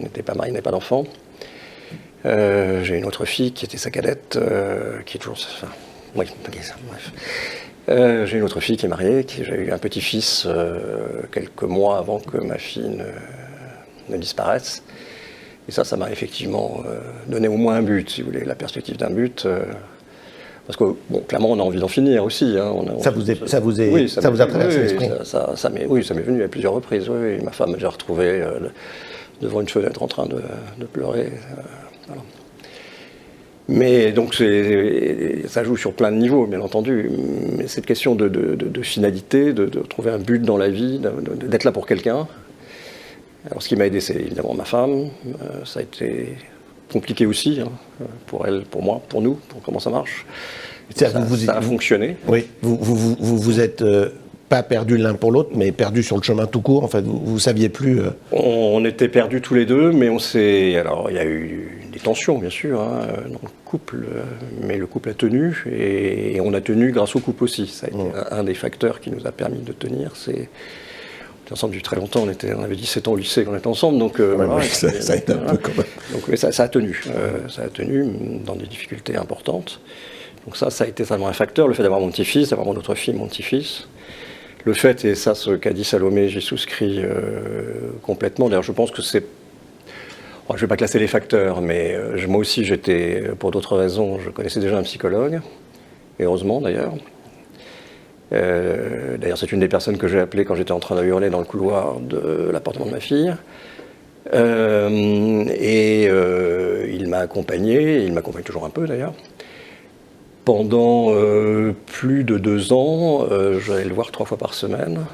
n'était pas mariée, n'avait pas d'enfant. J'ai une autre fille qui était sa cadette, qui est toujours... Enfin, oui, ok, ça, bref. J'ai une autre fille qui est mariée, j'ai eu un petit-fils quelques mois avant que ma fille ne disparaisse. Et ça m'a effectivement donné au moins un but, si vous voulez, la perspective d'un but. Parce que, bon, clairement, on a envie d'en finir aussi. Hein, ça vous a traversé l'esprit? Oui, ça m'est venu à plusieurs reprises. Oui. Ma femme m'a déjà retrouvé devant une fenêtre en train de pleurer. Voilà. Mais donc ça joue sur plein de niveaux, bien entendu. Mais cette question de finalité, de trouver un but dans la vie, d'être là pour quelqu'un. Alors ce qui m'a aidé, c'est évidemment ma femme. Ça a été compliqué aussi, hein, pour elle, pour moi, pour nous, pour comment ça marche. Ça a fonctionné. Oui, vous êtes pas perdus l'un pour l'autre, mais perdus sur le chemin tout court. En fait, vous saviez plus. On était perdus tous les deux, mais on s'est. Alors, il y a eu des tensions, bien sûr, hein, dans le couple, mais le couple a tenu, et on a tenu grâce au couple aussi. Ça a été un des facteurs qui nous a permis de tenir. On était ensemble depuis très longtemps. On avait 17 ans au lycée quand on était ensemble, donc ça a été un peu quand même. Donc, mais ça a tenu. Ça a tenu dans des difficultés importantes. Donc ça a été vraiment un facteur. Le fait d'avoir mon petit-fils, d'avoir mon autre fille, mon petit-fils. Le fait, et ça, ce qu'a dit Salomé, j'y souscris complètement. D'ailleurs, je pense que c'est... je ne vais pas classer les facteurs, mais moi aussi, j'étais, pour d'autres raisons, je connaissais déjà un psychologue, et heureusement d'ailleurs. D'ailleurs, c'est une des personnes que j'ai appelées quand j'étais en train de hurler dans le couloir de l'appartement de ma fille. Il m'a accompagné, il m'accompagne toujours un peu d'ailleurs. Pendant plus de 2 ans, j'allais le voir 3 fois par semaine.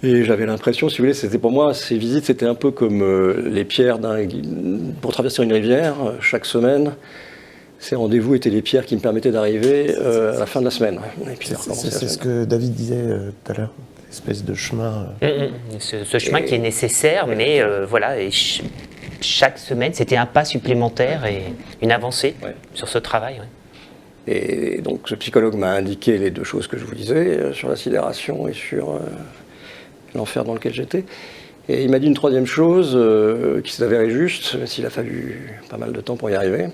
Et j'avais l'impression, si vous voulez, c'était pour moi, ces visites, c'était un peu comme les pierres pour traverser une rivière. Chaque semaine, ces rendez-vous étaient les pierres qui me permettaient d'arriver à la fin de la semaine. C'est ce que David disait tout à l'heure, espèce de chemin. Ce chemin qui est nécessaire, mais voilà, et chaque semaine, c'était un pas supplémentaire et une avancée sur ce travail. Ouais. Et donc ce psychologue m'a indiqué les 2 choses que je vous disais, sur la sidération et sur l'enfer dans lequel j'étais. Et il m'a dit une 3e chose qui s'est avérée juste, même s'il a fallu pas mal de temps pour y arriver.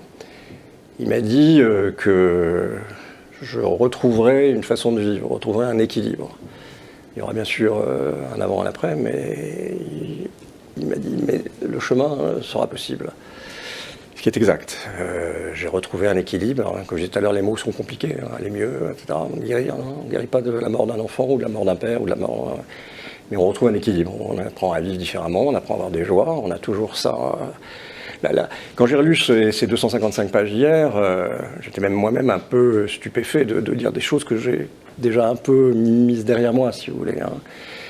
Il m'a dit que je retrouverai une façon de vivre, je retrouverai un équilibre. Il y aura bien sûr un avant, un après, mais il m'a dit, mais le chemin sera possible. Ce qui est exact. J'ai retrouvé un équilibre. Alors, comme je disais tout à l'heure, les mots sont compliqués, aller mieux, etc. On ne guérit pas de la mort d'un enfant ou de la mort d'un père ou de la mort... mais on retrouve un équilibre. On apprend à vivre différemment, on apprend à avoir des joies, on a toujours ça... Quand j'ai relu ces 255 pages hier, j'étais même moi-même un peu stupéfait de dire des choses que j'ai déjà un peu mises derrière moi, si vous voulez. Hein.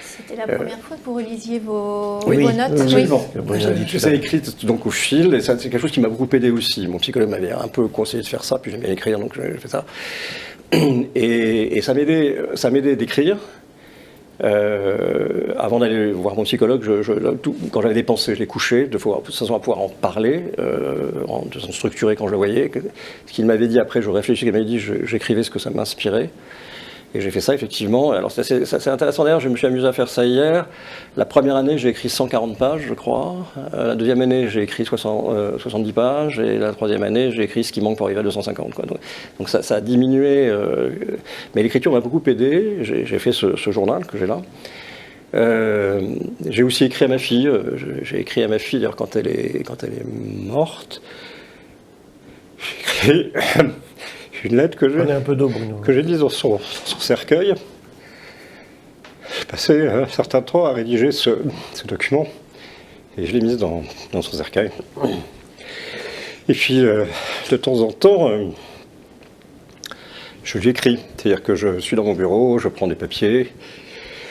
C'était la première fois que vous relisiez vos Oui, notes. absolument. Oui. J'ai ça écrite donc au fil, et ça, c'est quelque chose qui m'a beaucoup aidé aussi. Mon psychologue m'avait un peu conseillé de faire ça, puis j'aimais écrire, donc j'ai fait ça. Et ça m'aidait d'écrire. Avant d'aller voir mon psychologue, quand j'avais des pensées, je les couchais, de façon à pouvoir en parler, de façon structurée quand je le voyais. Ce qu'il m'avait dit après, je réfléchis, il m'avait dit, j'écrivais ce que ça m'inspirait. Et j'ai fait ça, effectivement. Alors, c'est intéressant, d'ailleurs, je me suis amusé à faire ça hier. La première année, j'ai écrit 140 pages, je crois. La deuxième année, j'ai écrit 70 pages. Et la troisième année, j'ai écrit ce qui manque pour arriver à 250. Quoi. Donc ça a diminué. Mais l'écriture m'a beaucoup aidé. J'ai fait ce journal que j'ai là. J'ai aussi écrit à ma fille. J'ai écrit à ma fille, d'ailleurs, quand elle est morte. J'ai écrit... une lettre que Prenez un peu d'eau, Bruno. j'ai mise dans son cercueil. J'ai passé un certain temps à rédiger ce document et je l'ai mise dans son cercueil. Et puis, de temps en temps, je lui écris. C'est-à-dire que je suis dans mon bureau, je prends des papiers,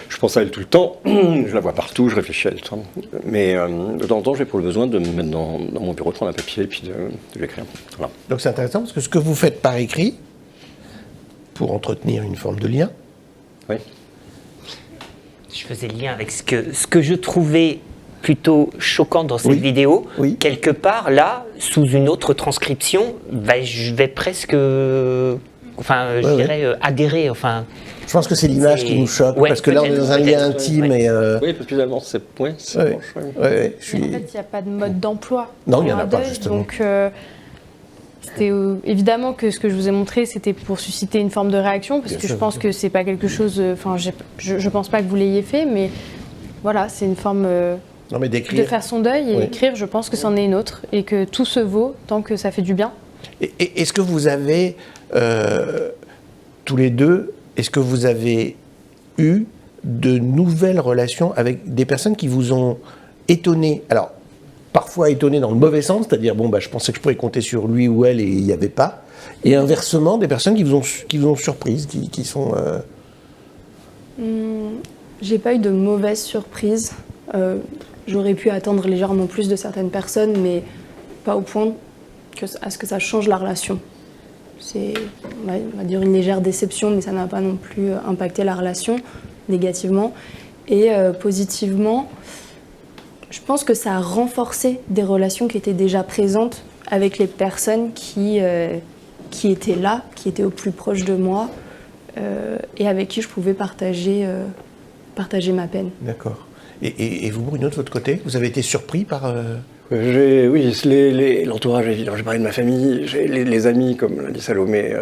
je pense à elle tout le temps, je la vois partout, je réfléchis à elle tout le temps. Mais de temps en temps, j'ai pour le besoin de me mettre dans mon bureau, de prendre un papier et puis de lui écrire. Voilà. Donc c'est intéressant parce que ce que vous faites par écrit, pour entretenir une forme de lien, Oui. Je faisais le lien avec ce que je trouvais plutôt choquant dans cette vidéo. Oui. Quelque part, là, sous une autre transcription, je vais presque... je dirais adhérer, je pense que c'est l'image qui nous choque, parce que là on est dans un lien intime et... Oui, parce que finalement, c'est proche. En fait, il n'y a pas de mode d'emploi. Non, il n'y en a un pas, deuil, justement. Donc, c'était évidemment que ce que je vous ai montré, c'était pour susciter une forme de réaction, parce que je pense que c'est pas quelque chose... je pense pas que vous l'ayez fait, mais voilà, c'est une forme Non, mais de d'écrire. faire son deuil, et écrire, je pense que c'en est une autre, et que tout se vaut tant que ça fait du bien. Et est-ce que vous avez, tous les deux, est-ce que vous avez eu de nouvelles relations avec des personnes qui vous ont étonné? Alors, parfois étonné dans le mauvais sens, c'est-à-dire, je pensais que je pourrais compter sur lui ou elle et il n'y avait pas. Et inversement, des personnes qui vous ont surprise, qui sont... J'ai pas eu de mauvaises surprises. J'aurais pu attendre légèrement plus de certaines personnes, mais pas au point à ce que ça change la relation. C'est, on va dire, une légère déception, mais ça n'a pas non plus impacté la relation négativement. Et positivement, je pense que ça a renforcé des relations qui étaient déjà présentes avec les personnes qui étaient là, qui étaient au plus proche de moi, et avec qui je pouvais partager ma peine. D'accord. Et vous, Bruno, de votre côté, vous avez été surpris par... Oui, l'entourage, évidemment. J'ai parlé de ma famille. Les amis, comme l'a dit Salomé,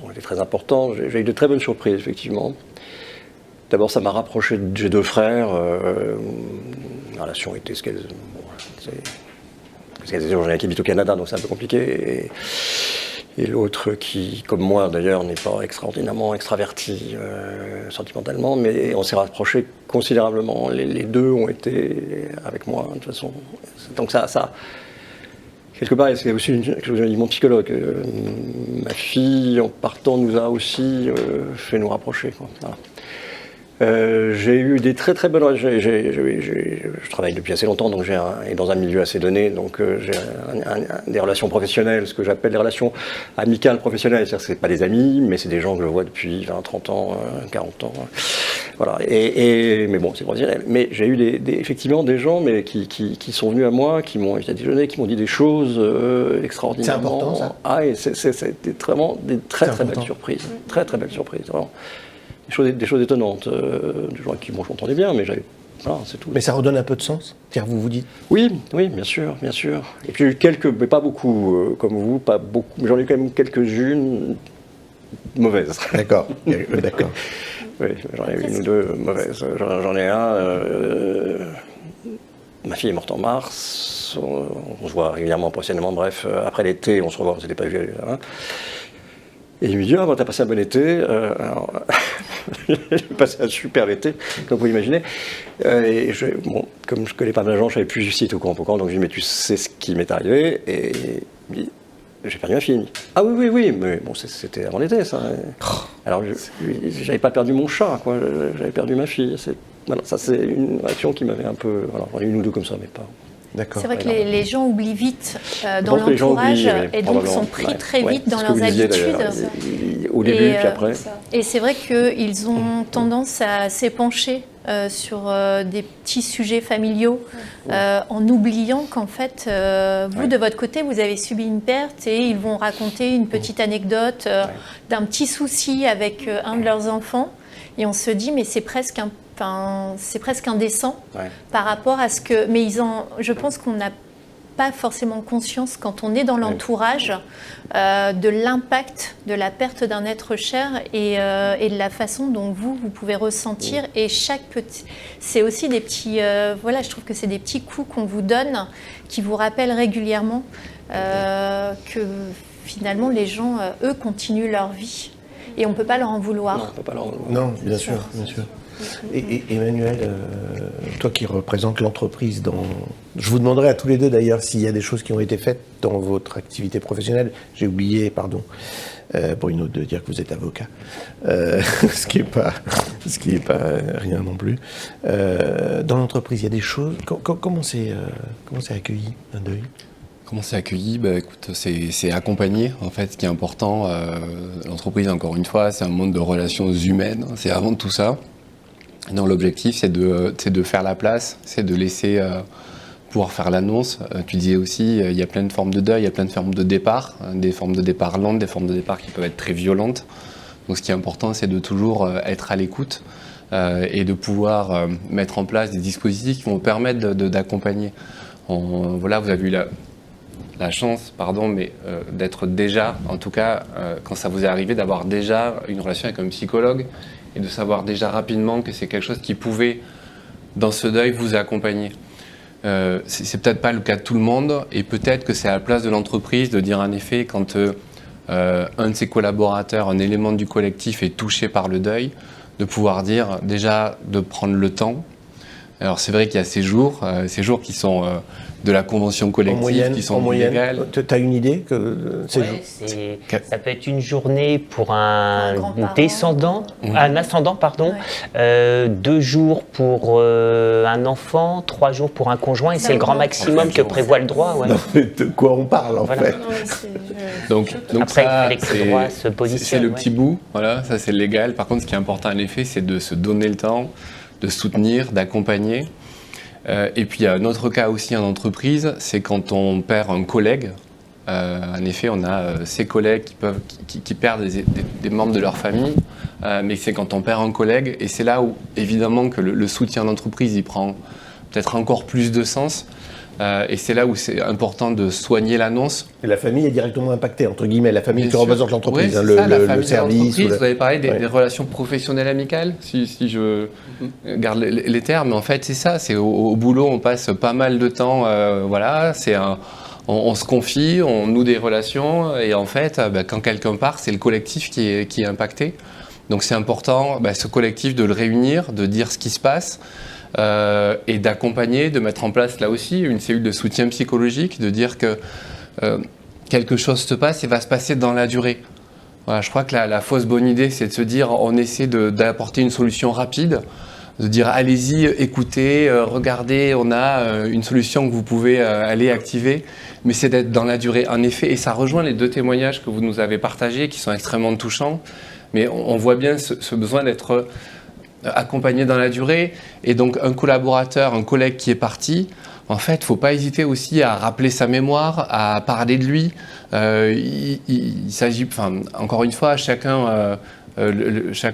ont été très importants. J'ai eu de très bonnes surprises, effectivement. D'abord, ça m'a rapproché. J'ai deux frères. La relation était ce qu'elle... J'en ai qui habite au Canada, donc c'est un peu compliqué. Et l'autre qui, comme moi d'ailleurs, n'est pas extraordinairement extraverti sentimentalement, mais on s'est rapprochés considérablement. Les deux ont été avec moi, de toute façon. Donc ça quelque part, c'est aussi quelque chose que m'a dit mon psychologue. Ma fille, en partant, nous a aussi fait nous rapprocher. Quoi. Voilà. J'ai eu des très très bonnes... Je travaille depuis assez longtemps, donc et dans un milieu assez donné, donc j'ai des relations professionnelles, ce que j'appelle des relations amicales professionnelles, c'est-à-dire que c'est pas des amis, mais c'est des gens que je vois depuis 20, 30 ans, 40 ans. Voilà. Mais bon, c'est professionnel. Mais j'ai eu effectivement des gens qui sont venus à moi, qui m'ont invité à déjeuner, qui m'ont dit des choses extraordinairement... C'est important, ça. Ah, et c'était vraiment des très très belles surprises. Très très belles surprises, vraiment. Des choses étonnantes, des gens avec qui je m'entendais bien, mais voilà, c'est tout. Mais ça redonne un peu de sens? C'est-à-dire, vous vous dites... Oui, bien sûr. Et puis j'ai eu quelques, mais pas beaucoup, comme vous, pas beaucoup, mais j'en ai eu quand même quelques-unes mauvaises. D'accord, d'accord. Oui, j'en ai une ou deux mauvaises. J'en ai un. Ma fille est morte en mars. On se voit régulièrement, professionnellement. Bref, après l'été, on se revoit, on ne s'était pas vu. Hein. Et il me dit, ah, bon, t'as passé un bon été. J'ai passé un super été, comme vous l'imaginez. Et bon, comme je ne connais pas mal de gens, je savais plus si c'était au courant, donc je lui ai dit, mais tu sais ce qui m'est arrivé. Et il me dit, j'ai perdu ma fille. Ah oui, mais bon, c'était avant l'été, ça. Alors, j'avais pas perdu mon chat, quoi. J'avais perdu ma fille. Voilà, ça, c'est une réaction qui m'avait un peu... Voilà, j'en ai une ou deux comme ça, mais pas... D'accord. C'est vrai que les gens oublient vite dans l'entourage et donc sont pris très vite dans leurs habitudes. Au début, puis après. Et c'est vrai qu'ils ont tendance à s'épancher sur des petits sujets familiaux en oubliant qu'en fait, vous, de votre côté, vous avez subi une perte et ils vont raconter une petite anecdote d'un petit souci avec un de leurs enfants. Et on se dit, mais c'est presque indécent par rapport à ce que... Mais je pense qu'on n'a pas forcément conscience, quand on est dans l'entourage, de l'impact de la perte d'un être cher et de la façon dont vous pouvez ressentir. Et c'est aussi des petits... voilà, je trouve que c'est des petits coups qu'on vous donne, qui vous rappellent régulièrement que finalement, les gens, eux, continuent leur vie. Et on ne peut pas leur en vouloir. Non, on peut pas leur en vouloir. Non, bien sûr, bien sûr. Et Emmanuel, toi qui représentes l'entreprise je vous demanderai à tous les deux d'ailleurs s'il y a des choses qui ont été faites dans votre activité professionnelle. J'ai oublié, pardon, Bruno, de dire que vous êtes avocat, ce qui est pas rien non plus. Dans l'entreprise, il y a des choses. Comment c'est accueilli un deuil? Comment c'est accueilli? Écoute, c'est accompagné, en fait, ce qui est important. L'entreprise, encore une fois, c'est un monde de relations humaines, c'est avant tout ça. Non, l'objectif, c'est de faire la place, c'est de laisser pouvoir faire l'annonce. Tu disais aussi, il y a plein de formes de deuil, il y a plein de formes de départ, des formes de départ lentes, des formes de départ qui peuvent être très violentes. Donc ce qui est important, c'est de toujours être à l'écoute et de pouvoir mettre en place des dispositifs qui vont permettre d'accompagner. Voilà, vous avez eu la chance, mais d'être déjà, en tout cas, quand ça vous est arrivé, d'avoir déjà une relation avec un psychologue et de savoir déjà rapidement que c'est quelque chose qui pouvait, dans ce deuil, vous accompagner. C'est peut-être pas le cas de tout le monde, et peut-être que c'est à la place de l'entreprise de dire en effet, quand un de ses collaborateurs, un élément du collectif est touché par le deuil, de pouvoir dire déjà de prendre le temps. Alors c'est vrai qu'il y a ces jours qui sont de la convention collective, qui sont légales. Tu as une idée ça peut être une journée pour un descendant, un ascendant, pardon, 2 jours pour un enfant, 3 jours pour un conjoint, et c'est le grand maximum que prévoit le droit. Ouais. Non, mais de quoi on parle en fait? Donc après, ça, il fallait que le droit se positionne. C'est le petit bout, voilà, ça c'est légal. Par contre, ce qui est important en effet, c'est de se donner le temps, de soutenir, d'accompagner. Et puis il y a un autre cas aussi en entreprise, c'est quand on perd un collègue. En effet, on a ces collègues qui perdent des membres de leur famille, mais c'est quand on perd un collègue, et c'est là où évidemment que le soutien en entreprise il prend peut-être encore plus de sens. Et c'est là où c'est important de soigner l'annonce. Et la famille est directement impactée, entre guillemets, la famille qui représente l'entreprise, oui, le service. Vous avez parlé des relations professionnelles amicales, si je garde les termes, mais en fait c'est ça, c'est au boulot on passe pas mal de temps, voilà, on se confie, on noue des relations, et en fait quand quelqu'un part, c'est le collectif qui est impacté. Donc c'est important, ce collectif, de le réunir, de dire ce qui se passe. Et d'accompagner, de mettre en place là aussi une cellule de soutien psychologique, de dire que quelque chose se passe et va se passer dans la durée. Voilà, je crois que la fausse bonne idée, c'est de se dire on essaie d'apporter une solution rapide, de dire allez-y, écoutez, regardez, on a une solution que vous pouvez aller activer, mais c'est d'être dans la durée. En effet, et ça rejoint les 2 témoignages que vous nous avez partagés, qui sont extrêmement touchants, mais on voit bien ce besoin d'être accompagné dans la durée. Et donc un collaborateur, un collègue qui est parti, en fait, il ne faut pas hésiter aussi à rappeler sa mémoire, à parler de lui. Il s'agit, encore une fois, chacun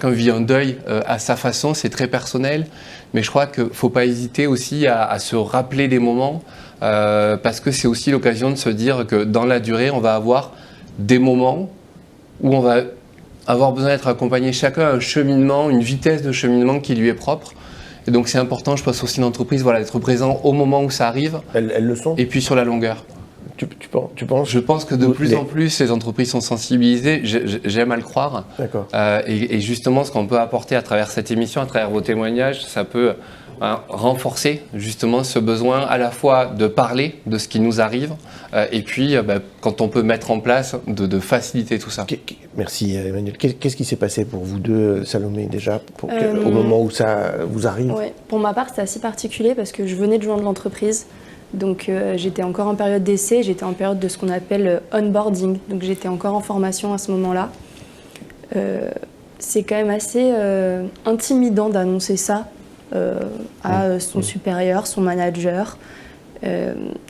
vit un deuil à sa façon, c'est très personnel, mais je crois qu'il ne faut pas hésiter aussi à se rappeler des moments, parce que c'est aussi l'occasion de se dire que dans la durée, on va avoir des moments où on va avoir besoin d'être accompagné. Chacun a un cheminement, une vitesse de cheminement qui lui est propre. Et donc c'est important, je pense aussi d'entreprise, voilà, d'être présent au moment où ça arrive. Elles le sont. Et puis sur la longueur. Tu penses? Je pense que de plus en plus, les entreprises sont sensibilisées. J'aime à le croire. D'accord. Et justement, ce qu'on peut apporter à travers cette émission, à travers vos témoignages, ça peut renforcer justement ce besoin à la fois de parler de ce qui nous arrive et puis quand on peut mettre en place, de faciliter tout ça. Merci Emmanuel. Qu'est-ce qui s'est passé pour vous deux, Salomé, déjà, au moment où ça vous arrive? Ouais. Pour ma part, c'était assez particulier parce que je venais de joindre l'entreprise. Donc j'étais encore en période d'essai, j'étais en période de ce qu'on appelle onboarding. Donc j'étais encore en formation à ce moment-là. C'est quand même assez intimidant d'annoncer ça à son supérieur, son manager.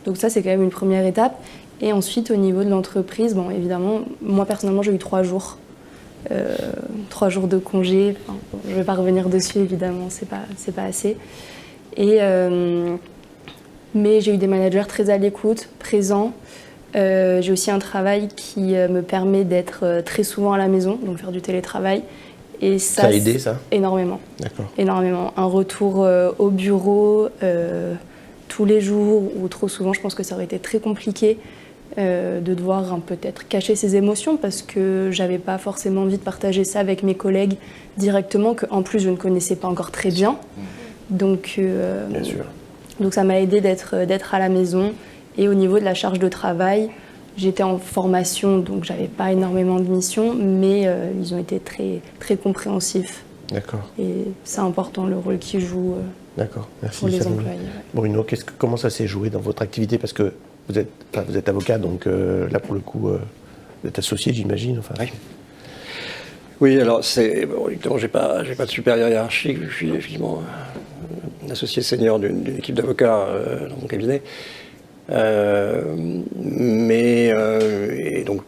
Donc ça, c'est quand même une première étape. Et ensuite, au niveau de l'entreprise, bon, évidemment, moi personnellement, j'ai eu 3 jours. 3 jours de congé. Enfin, bon, je ne vais pas revenir dessus, évidemment, c'est pas assez. Mais j'ai eu des managers très à l'écoute, présents. J'ai aussi un travail qui me permet d'être très souvent à la maison, donc faire du télétravail. Et ça a aidé, ça? Énormément. D'accord. Énormément. Un retour au bureau tous les jours ou trop souvent, je pense que ça aurait été très compliqué de devoir peut-être cacher ses émotions parce que j'avais pas forcément envie de partager ça avec mes collègues directement, qu'en plus je ne connaissais pas encore très bien. Donc, bien sûr. Donc ça m'a aidé d'être à la maison. Et au niveau de la charge de travail, j'étais en formation, donc j'avais pas énormément de missions, mais ils ont été très, très compréhensifs. D'accord. Et c'est important le rôle qu'ils jouent D'accord. Merci, pour les Salomé. employés. Ouais. Bruno, comment ça s'est joué dans votre activité? Parce que vous êtes avocat, donc là pour le coup, vous êtes associé, j'imagine. Enfin. Oui. Oui, alors évidemment, j'ai pas de supérieur hiérarchique, je suis effectivement un associé senior d'une équipe d'avocats dans mon cabinet. Et donc,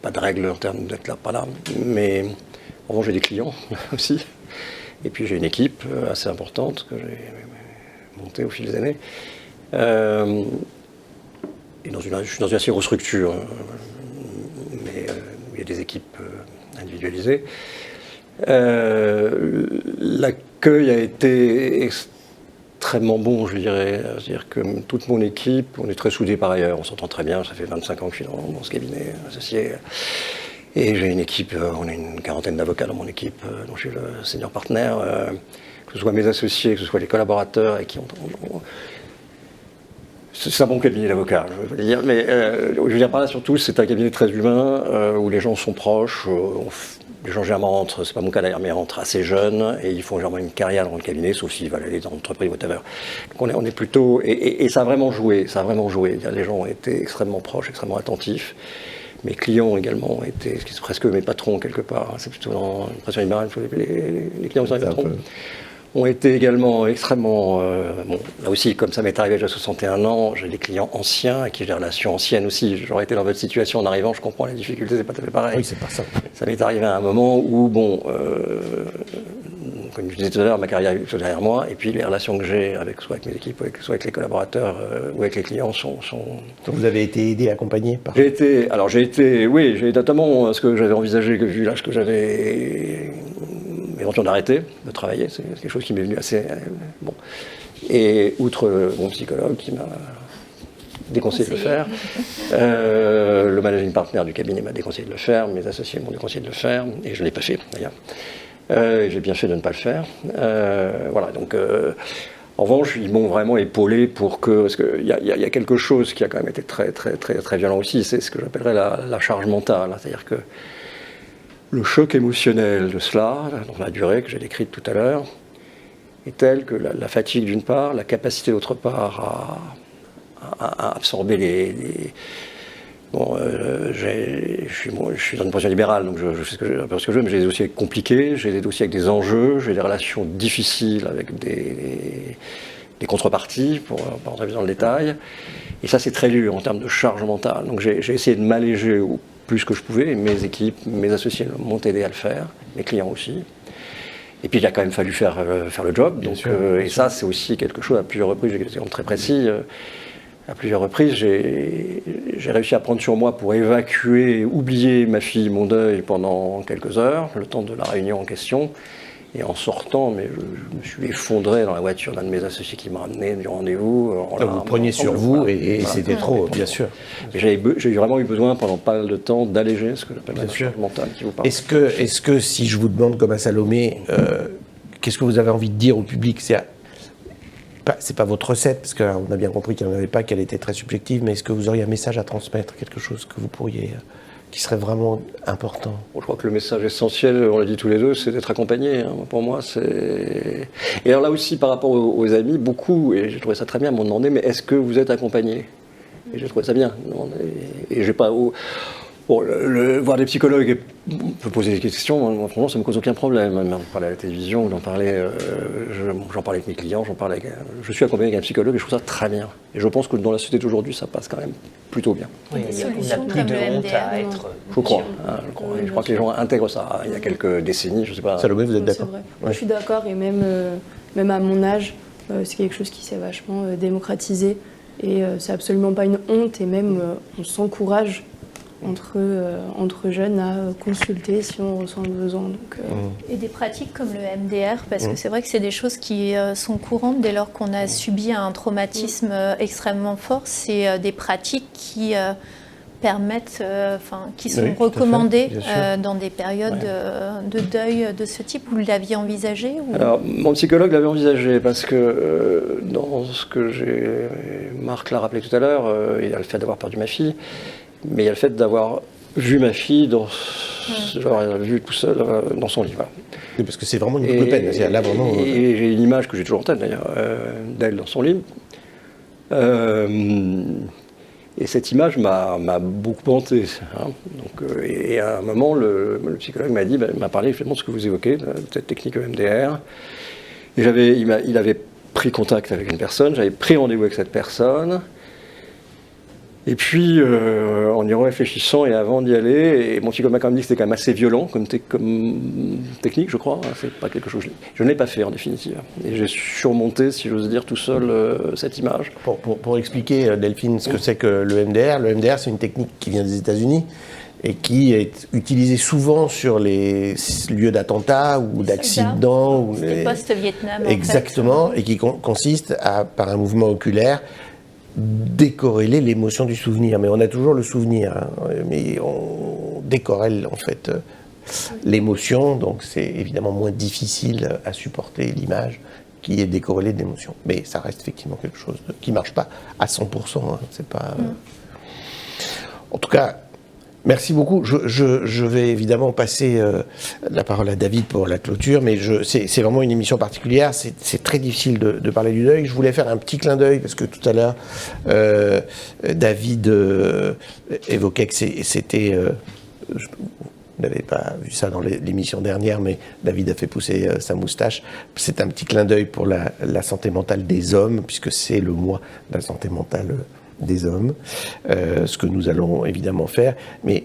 pas de règle en termes d'être là, pas là. Mais en revanche, j'ai des clients aussi. Et puis j'ai une équipe assez importante que j'ai montée au fil des années. Et je suis dans une assez grosse structure, mais il y a des équipes individualisées. L'accueil a été extrêmement bon, je dirais. C'est-à-dire que toute mon équipe, on est très soudés par ailleurs, on s'entend très bien, ça fait 25 ans que je suis dans ce cabinet associé. Et j'ai une équipe, on est une quarantaine d'avocats dans mon équipe, dont je suis le senior partner, que ce soit mes associés, que ce soit les collaborateurs, et qui ont c'est un bon cabinet d'avocats, je veux dire. Mais je veux dire par là surtout, c'est un cabinet très humain, où les gens sont proches, les gens généralement rentrent, c'est pas mon cas d'ailleurs, mais ils rentrent assez jeunes, et ils font généralement une carrière dans le cabinet, sauf s'ils veulent aller dans l'entreprise, whatever. Donc on est plutôt, et ça a vraiment joué, Les gens ont été extrêmement proches, extrêmement attentifs. Mes clients ont également été, ce qui est presque mes patrons quelque part, c'est plutôt dans l'impression libérale, les clients qui sont les patrons, ont été également extrêmement, bon, là aussi, comme ça m'est arrivé, j'ai 61 ans, j'ai des clients anciens, avec qui j'ai des relations anciennes aussi. J'aurais été dans votre situation en arrivant, je comprends les difficultés, c'est pas tout à fait pareil. Oui, c'est pas ça. Ça m'est arrivé à un moment où, bon, comme je disais tout à l'heure, ma carrière est derrière moi, et puis les relations que j'ai soit avec mes équipes, soit avec les collaborateurs ou avec les clients sont... Donc vous avez été aidé, accompagné par... J'ai été notamment ce que j'avais envisagé, vu l'âge que j'avais, éventuellement d'arrêter de travailler, c'est quelque chose qui m'est venu assez... bon. Et outre mon psychologue qui m'a déconseillé de le faire, le managing partner du cabinet m'a déconseillé de le faire, mes associés m'ont déconseillé de le faire, et je ne l'ai pas fait d'ailleurs. J'ai bien fait de ne pas le faire. Voilà, donc en revanche, ils m'ont vraiment épaulé pour que... Parce qu'il y a quelque chose qui a quand même été très, très, très, très violent aussi, c'est ce que j'appellerais la charge mentale. C'est-à-dire que le choc émotionnel de cela, dans la durée que j'ai décrite tout à l'heure, est tel que la fatigue d'une part, la capacité d'autre part à absorber les bon, je suis dans une position libérale, donc je fais un peu ce que je veux, mais j'ai des dossiers compliqués, j'ai des dossiers avec des enjeux, j'ai des relations difficiles avec des contreparties, pour pas rentrer dans le détail. Et ça, c'est très dur en termes de charge mentale. Donc j'ai essayé de m'alléger au plus que je pouvais, et mes équipes, mes associés m'ont aidé à le faire, mes clients aussi. Et puis il a quand même fallu faire le job. Donc, et ça, c'est aussi quelque chose, à plusieurs reprises, j'ai été très précis. à plusieurs reprises, j'ai réussi à prendre sur moi pour évacuer, oublier ma fille, mon deuil pendant quelques heures, le temps de la réunion en question. Et en sortant, mais je me suis effondré dans la voiture d'un de mes associés qui m'a ramené du rendez-vous. Vous preniez sur vous et c'était trop, bien sûr. J'ai vraiment eu besoin pendant pas mal de temps d'alléger ce que j'appelle la charge mentale qui vous parle. Est-ce que si je vous demande comme à Salomé, qu'est-ce que vous avez envie de dire au public? C'est pas votre recette, parce qu'on a bien compris qu'il n'y en avait pas, qu'elle était très subjective, mais est-ce que vous auriez un message à transmettre, quelque chose que vous pourriez, qui serait vraiment important? Bon, je crois que le message essentiel, on l'a dit tous les deux, c'est d'être accompagné. Hein. Pour moi, c'est... Et alors là aussi, par rapport aux amis, beaucoup, et j'ai trouvé ça très bien, m'ont demandé, mais est-ce que vous êtes accompagné? Et j'ai trouvé ça bien. Et j'ai pas... Bon, voir des psychologues, on peut poser des questions, moi, franchement, ça ne me cause aucun problème. D'en parler à la télévision, j'en parlais avec mes clients, je suis accompagné avec un psychologue et je trouve ça très bien. Et je pense que dans la société d'aujourd'hui, ça passe quand même plutôt bien. Oui, des solutions comme le MDR. Je crois. Je crois que les gens intègrent ça. Il y a quelques décennies, je ne sais pas. Salomé, vous êtes d'accord? Je suis d'accord, et même à mon âge, c'est quelque chose qui s'est vachement démocratisé. Et c'est absolument pas une honte, et même on s'encourage entre jeunes à consulter si on ressent le besoin. Donc, Et des pratiques comme le MDR, parce que c'est vrai que c'est des choses qui sont courantes dès lors qu'on a subi un traumatisme extrêmement fort. C'est des pratiques qui permettent, qui sont recommandées dans des périodes de deuil de ce type. Vous l'aviez envisagé ou... Alors, mon psychologue l'avait envisagé parce que dans ce que Marc l'a rappelé tout à l'heure, il y a le fait d'avoir perdu ma fille. Mais il y a le fait d'avoir vu ma fille vu tout seul dans son lit. Voilà. Oui, parce que c'est vraiment une double peine. Là, vraiment, et j'ai une image que j'ai toujours en tête d'ailleurs, d'elle dans son lit. Et cette image m'a beaucoup hanté. Hein. Donc, et à un moment, le psychologue m'a parlé finalement de ce que vous évoquez, de cette technique EMDR. Et il avait pris contact avec une personne, j'avais pris rendez-vous avec cette personne. Et puis, en y réfléchissant et avant d'y aller, et mon psychologue m'a quand même dit que c'était quand même assez violent comme technique, je crois. C'est pas quelque chose. Je ne l'ai pas fait en définitive. Et j'ai surmonté, si j'ose dire, tout seul cette image. Pour expliquer, Delphine, ce que c'est que le MDR, c'est une technique qui vient des États-Unis et qui est utilisée souvent sur les lieux d'attentats ou d'accidents. C'était post-Vietnam. Exactement, en fait. Et qui consiste par un mouvement oculaire, décorréler l'émotion du souvenir. Mais on a toujours le souvenir, hein, mais on décorrèle en fait l'émotion, donc c'est évidemment moins difficile à supporter l'image qui est décorrélée de l'émotion. Mais ça reste effectivement quelque chose qui ne marche pas à 100%. Hein, c'est pas, En tout cas, merci beaucoup. Je vais évidemment passer la parole à David pour la clôture, mais c'est vraiment une émission particulière. C'est très difficile de parler du deuil. Je voulais faire un petit clin d'œil, parce que tout à l'heure, David évoquait que c'était... vous n'avez pas vu ça dans l'émission dernière, mais David a fait pousser sa moustache. C'est un petit clin d'œil pour la santé mentale des hommes, puisque c'est le mois de la santé mentale des hommes, ce que nous allons évidemment faire. Mais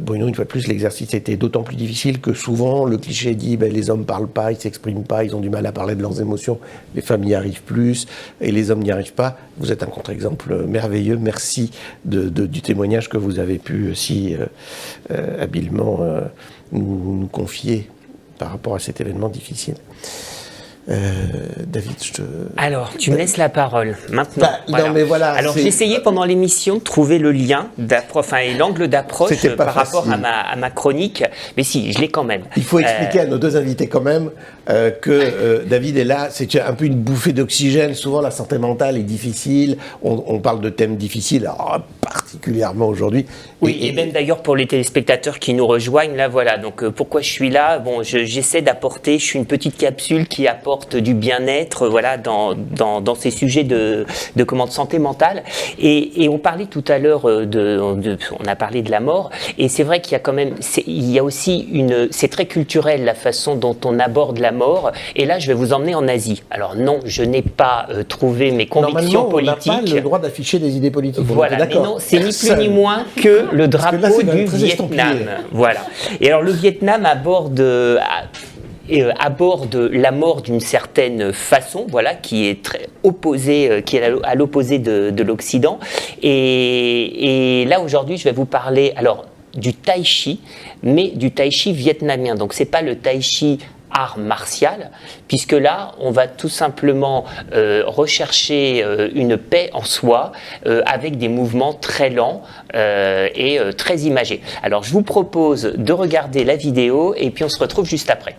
Bruno, une fois de plus, l'exercice était d'autant plus difficile que souvent le cliché dit les hommes ne parlent pas, ils ne s'expriment pas, ils ont du mal à parler de leurs émotions, les femmes y arrivent plus et les hommes n'y arrivent pas. Vous êtes un contre-exemple merveilleux. Merci du témoignage que vous avez pu si habilement nous confier par rapport à cet événement difficile. David, Alors, tu me laisses la parole maintenant. Non, mais voilà. Alors, j'ai essayé pendant l'émission de trouver le lien et l'angle d'approche par rapport à ma chronique, mais si, je l'ai quand même. Il faut expliquer à nos deux invités quand même que David est là, c'est un peu une bouffée d'oxygène. Souvent, la santé mentale est difficile. On parle de thèmes difficiles, alors, particulièrement aujourd'hui. Oui, et même d'ailleurs pour les téléspectateurs qui nous rejoignent, là voilà. Donc pourquoi je suis là? Bon, j'essaie d'apporter. Je suis une petite capsule qui apporte du bien-être, voilà, dans ces sujets de santé mentale. Et on parlait tout à l'heure on a parlé de la mort. Et c'est vrai qu'il y a quand même, il y a aussi c'est très culturel la façon dont on aborde la mort. Et là, je vais vous emmener en Asie. Alors non, je n'ai pas trouvé mes convictions politiques. On n'a pas le droit d'afficher des idées politiques. Voilà, mais non, c'est ni plus ni moins que le drapeau du Vietnam. Voilà. Et alors le Vietnam aborde aborde la mort d'une certaine façon, voilà, qui est très opposée, qui est à l'opposé de l'Occident. Et là aujourd'hui, je vais vous parler alors du tai chi, mais du tai chi vietnamien. Donc c'est pas le tai chi art martial, puisque là, on va tout simplement rechercher une paix en soi avec des mouvements très lents et très imagés. Alors, je vous propose de regarder la vidéo et puis on se retrouve juste après.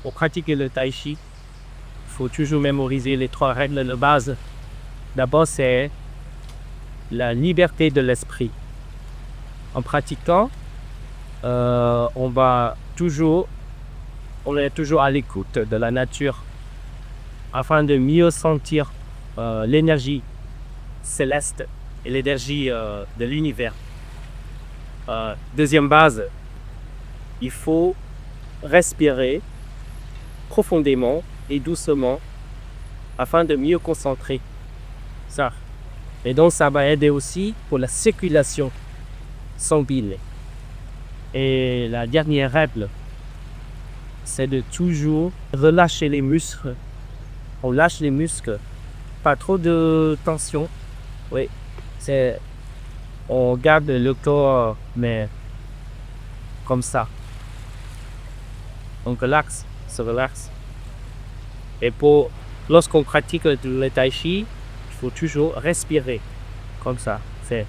Pour pratiquer le tai chi, il faut toujours mémoriser les 3 règles de base. D'abord, c'est la liberté de l'esprit. En pratiquant, on est toujours à l'écoute de la nature afin de mieux sentir l'énergie céleste et l'énergie de l'univers. Deuxième base, il faut respirer profondément et doucement afin de mieux concentrer ça. Et donc ça va aider aussi pour la circulation sanguine. Et la dernière règle, c'est de toujours relâcher les muscles. On lâche les muscles, pas trop de tension. Oui, on garde le corps, mais comme ça. On relaxe. Se relaxe. Et lorsqu'on pratique le tai chi, il faut toujours respirer comme ça. Et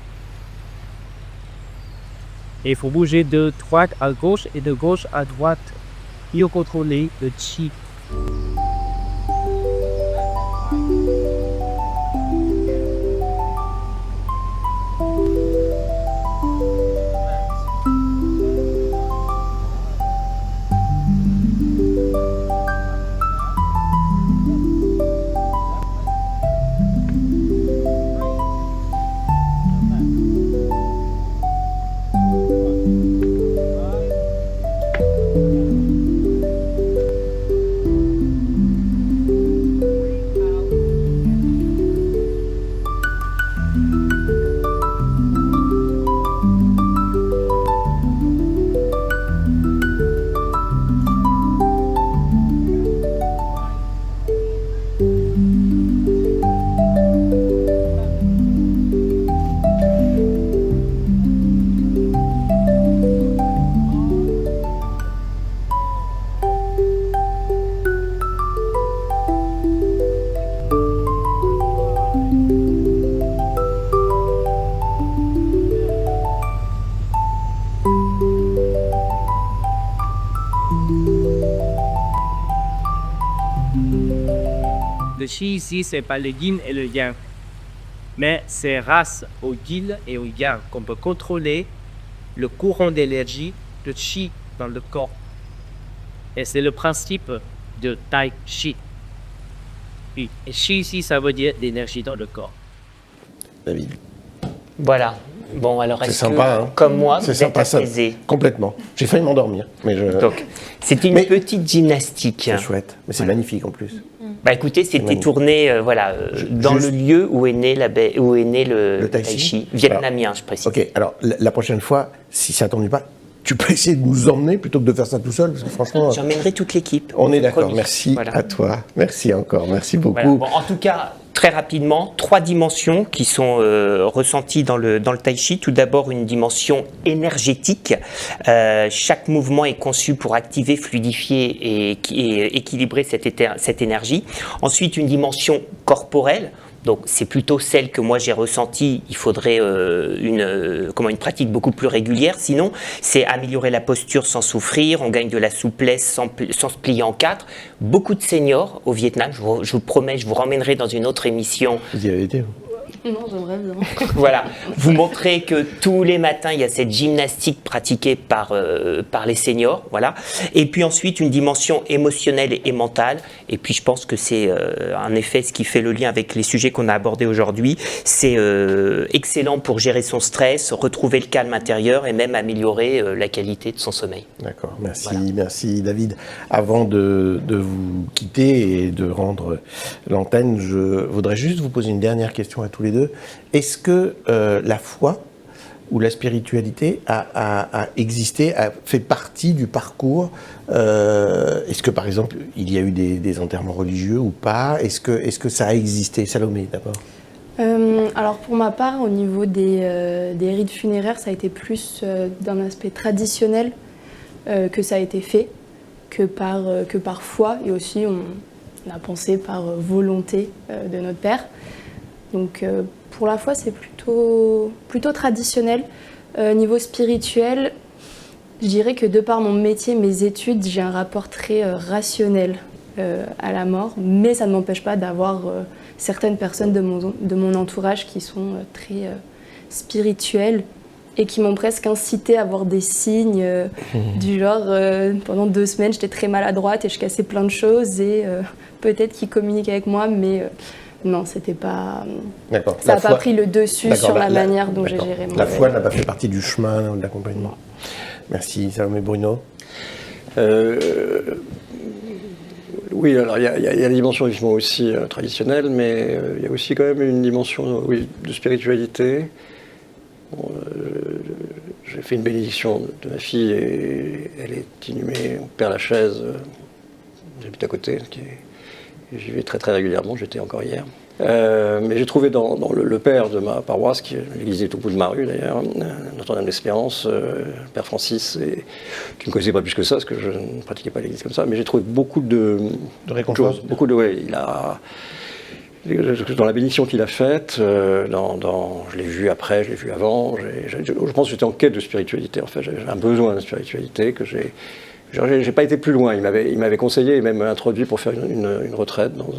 il faut bouger de droite à gauche et de gauche à droite. Mieux contrôler le chi. Le chi ici, c'est pas le yin et le yang, mais c'est grâce au yin et au yang qu'on peut contrôler le courant d'énergie de chi dans le corps. Et c'est le principe de tai chi. Et chi ici, ça veut dire l'énergie dans le corps. David. Voilà. Bon, alors est-ce que, sympa, hein. comme moi, C'est vous êtes sympa, ça. apaisé? Complètement. J'ai failli m'endormir. Donc, c'était une petite gymnastique. C'est chouette. Mais c'est magnifique en plus. Bah écoutez, c'était tourné dans le lieu où est né, le tai chi vietnamien, je précise. Ok, alors la prochaine fois, si ça t'ennuie pas, tu peux essayer de nous emmener plutôt que de faire ça tout seul, parce que franchement... J'emmènerai toute l'équipe. On est d'accord, promis. merci Voilà. à toi. Merci encore, merci beaucoup. Voilà. Bon, en tout cas, très rapidement, 3 dimensions qui sont ressenties dans le tai chi. Tout d'abord, une dimension énergétique. Chaque mouvement est conçu pour activer, fluidifier et équilibrer cette énergie. Ensuite, une dimension corporelle. Donc c'est plutôt celle que moi j'ai ressentie. Il faudrait une pratique beaucoup plus régulière. Sinon, c'est améliorer la posture sans souffrir. On gagne de la souplesse sans se plier en 4. Beaucoup de seniors au Vietnam. Je vous promets, je vous ramènerai dans une autre émission. Vous y avez été? Non, j'aimerais bien. Voilà, vous montrez que tous les matins, il y a cette gymnastique pratiquée par les seniors, voilà. Et puis ensuite, une dimension émotionnelle et mentale. Et puis, je pense que c'est en effet ce qui fait le lien avec les sujets qu'on a abordés aujourd'hui. C'est excellent pour gérer son stress, retrouver le calme intérieur et même améliorer la qualité de son sommeil. D'accord, merci, Voilà. merci David. Avant de vous quitter et de rendre l'antenne, je voudrais juste vous poser une dernière question à tous les deux. Est-ce que la foi ou la spiritualité a existé, a fait partie du parcours Est-ce que par exemple il y a eu des enterrements religieux ou pas? Est-ce que ça a existé? Salomé d'abord. Alors pour ma part, au niveau des rites funéraires, ça a été plus d'un aspect traditionnel que ça a été fait, que par foi, et aussi on a pensé par volonté de notre père. Donc pour la foi, c'est plutôt traditionnel. Niveau spirituel, je dirais que de par mon métier, mes études, j'ai un rapport très rationnel à la mort, mais ça ne m'empêche pas d'avoir certaines personnes de mon entourage qui sont très spirituelles et qui m'ont presque incité à voir des signes du genre pendant 2 semaines j'étais très maladroite et je cassais plein de choses et peut-être qu'ils communiquent avec moi, mais non, c'était pas. D'accord. Ça n'a pas pris le dessus sur la manière dont j'ai d'accord. géré mon La foi n'a pas fait partie du chemin de l'accompagnement. Merci Salomé. Bruno. Oui, alors il y a la dimension évidemment aussi traditionnelle, mais il y a aussi quand même une dimension de spiritualité. Bon, j'ai fait une bénédiction de ma fille et elle est inhumée au Père-Lachaise, j'habite à côté, et j'y vais très très régulièrement, j'étais encore hier. Mais j'ai trouvé dans le père de ma paroisse, qui est l'église est au bout de ma rue d'ailleurs, Notre-Dame d'Espérance, Père Francis, et qui ne connaissait pas plus que ça, parce que je ne pratiquais pas l'église comme ça, mais j'ai trouvé beaucoup de réconfort. choses, beaucoup de, ouais, il a, dans la bénédiction qu'il a faite, je l'ai vu après, je l'ai vu avant, je pense que j'étais en quête de spiritualité, en fait, j'avais un besoin de spiritualité que j'ai pas été plus loin. Il m'avait conseillé et même introduit pour faire une retraite dans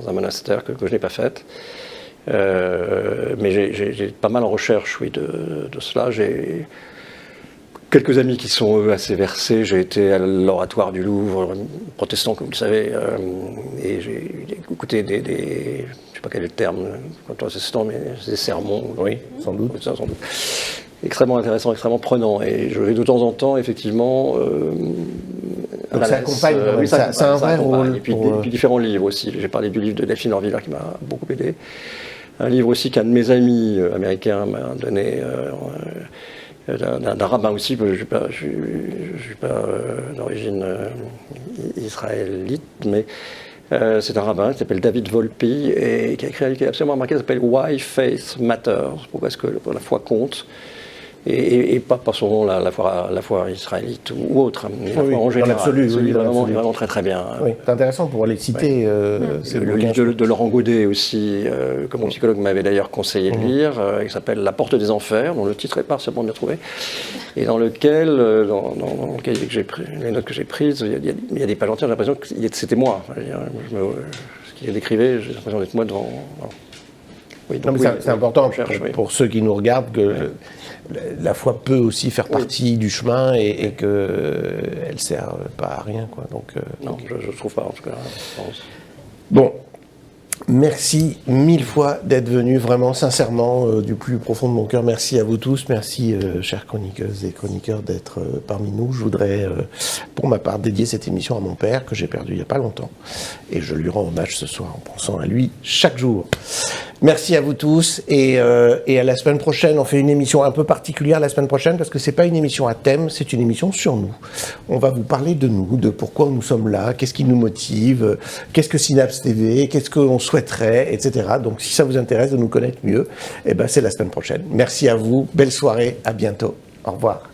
un monastère que je n'ai pas faite. Mais j'ai pas mal en recherche, oui, de cela. J'ai quelques amis qui sont eux assez versés. J'ai été à l'oratoire du Louvre, protestant comme vous le savez, et j'ai écouté je ne sais pas quel est le terme, protestant, mais des sermons. Oui, sans doute. Ça, sans doute. Extrêmement intéressant, extrêmement prenant. Et je vais de temps en temps, effectivement. Donc ça accompagne, oui, c'est un vrai rôle. Et puis différents livres aussi. J'ai parlé du livre de Delphine Orviller qui m'a beaucoup aidé. Un livre aussi qu'un de mes amis américains m'a donné, d'un rabbin aussi, parce que je ne suis pas d'origine israélite, mais c'est un rabbin qui s'appelle David Volpi et qui a écrit un livre qui est absolument remarqué, qui s'appelle Why Faith Matters. Pourquoi est-ce que la foi compte? Et pas par son nom, la foi israélite ou autre, mais la foi en général. Dans l'absolu, oui, vraiment très très bien. Oui, c'est intéressant pour les citer. Le livre de Laurent Godet aussi, que mon psychologue m'avait d'ailleurs conseillé de lire, qui s'appelle La Porte des Enfers, dont le titre est partiellement bien trouvé, et dans lequel, dans le cahier que j'ai pris, les notes que j'ai prises, il y a des pages entières, j'ai l'impression que c'était moi. Ce qu'il décrivait, j'ai l'impression d'être moi devant. Oui, non, mais c'est important pour ceux qui nous regardent que la foi peut aussi faire partie du chemin et qu'elle ne sert pas à rien, quoi. Donc, non, je ne trouve pas en tout cas. Bon, merci 1000 fois d'être venus, vraiment sincèrement, du plus profond de mon cœur. Merci à vous tous, merci chères chroniqueuses et chroniqueurs d'être parmi nous. Je voudrais, pour ma part, dédier cette émission à mon père que j'ai perdu il n'y a pas longtemps. Et je lui rends hommage ce soir en pensant à lui chaque jour. Merci à vous tous et à la semaine prochaine. On fait une émission un peu particulière la semaine prochaine parce que c'est pas une émission à thème, c'est une émission sur nous. On va vous parler de nous, de pourquoi nous sommes là, qu'est-ce qui nous motive, qu'est-ce que Synapse TV, qu'est-ce qu'on souhaiterait, etc. Donc si ça vous intéresse de nous connaître mieux, eh ben c'est la semaine prochaine. Merci à vous, belle soirée, à bientôt. Au revoir.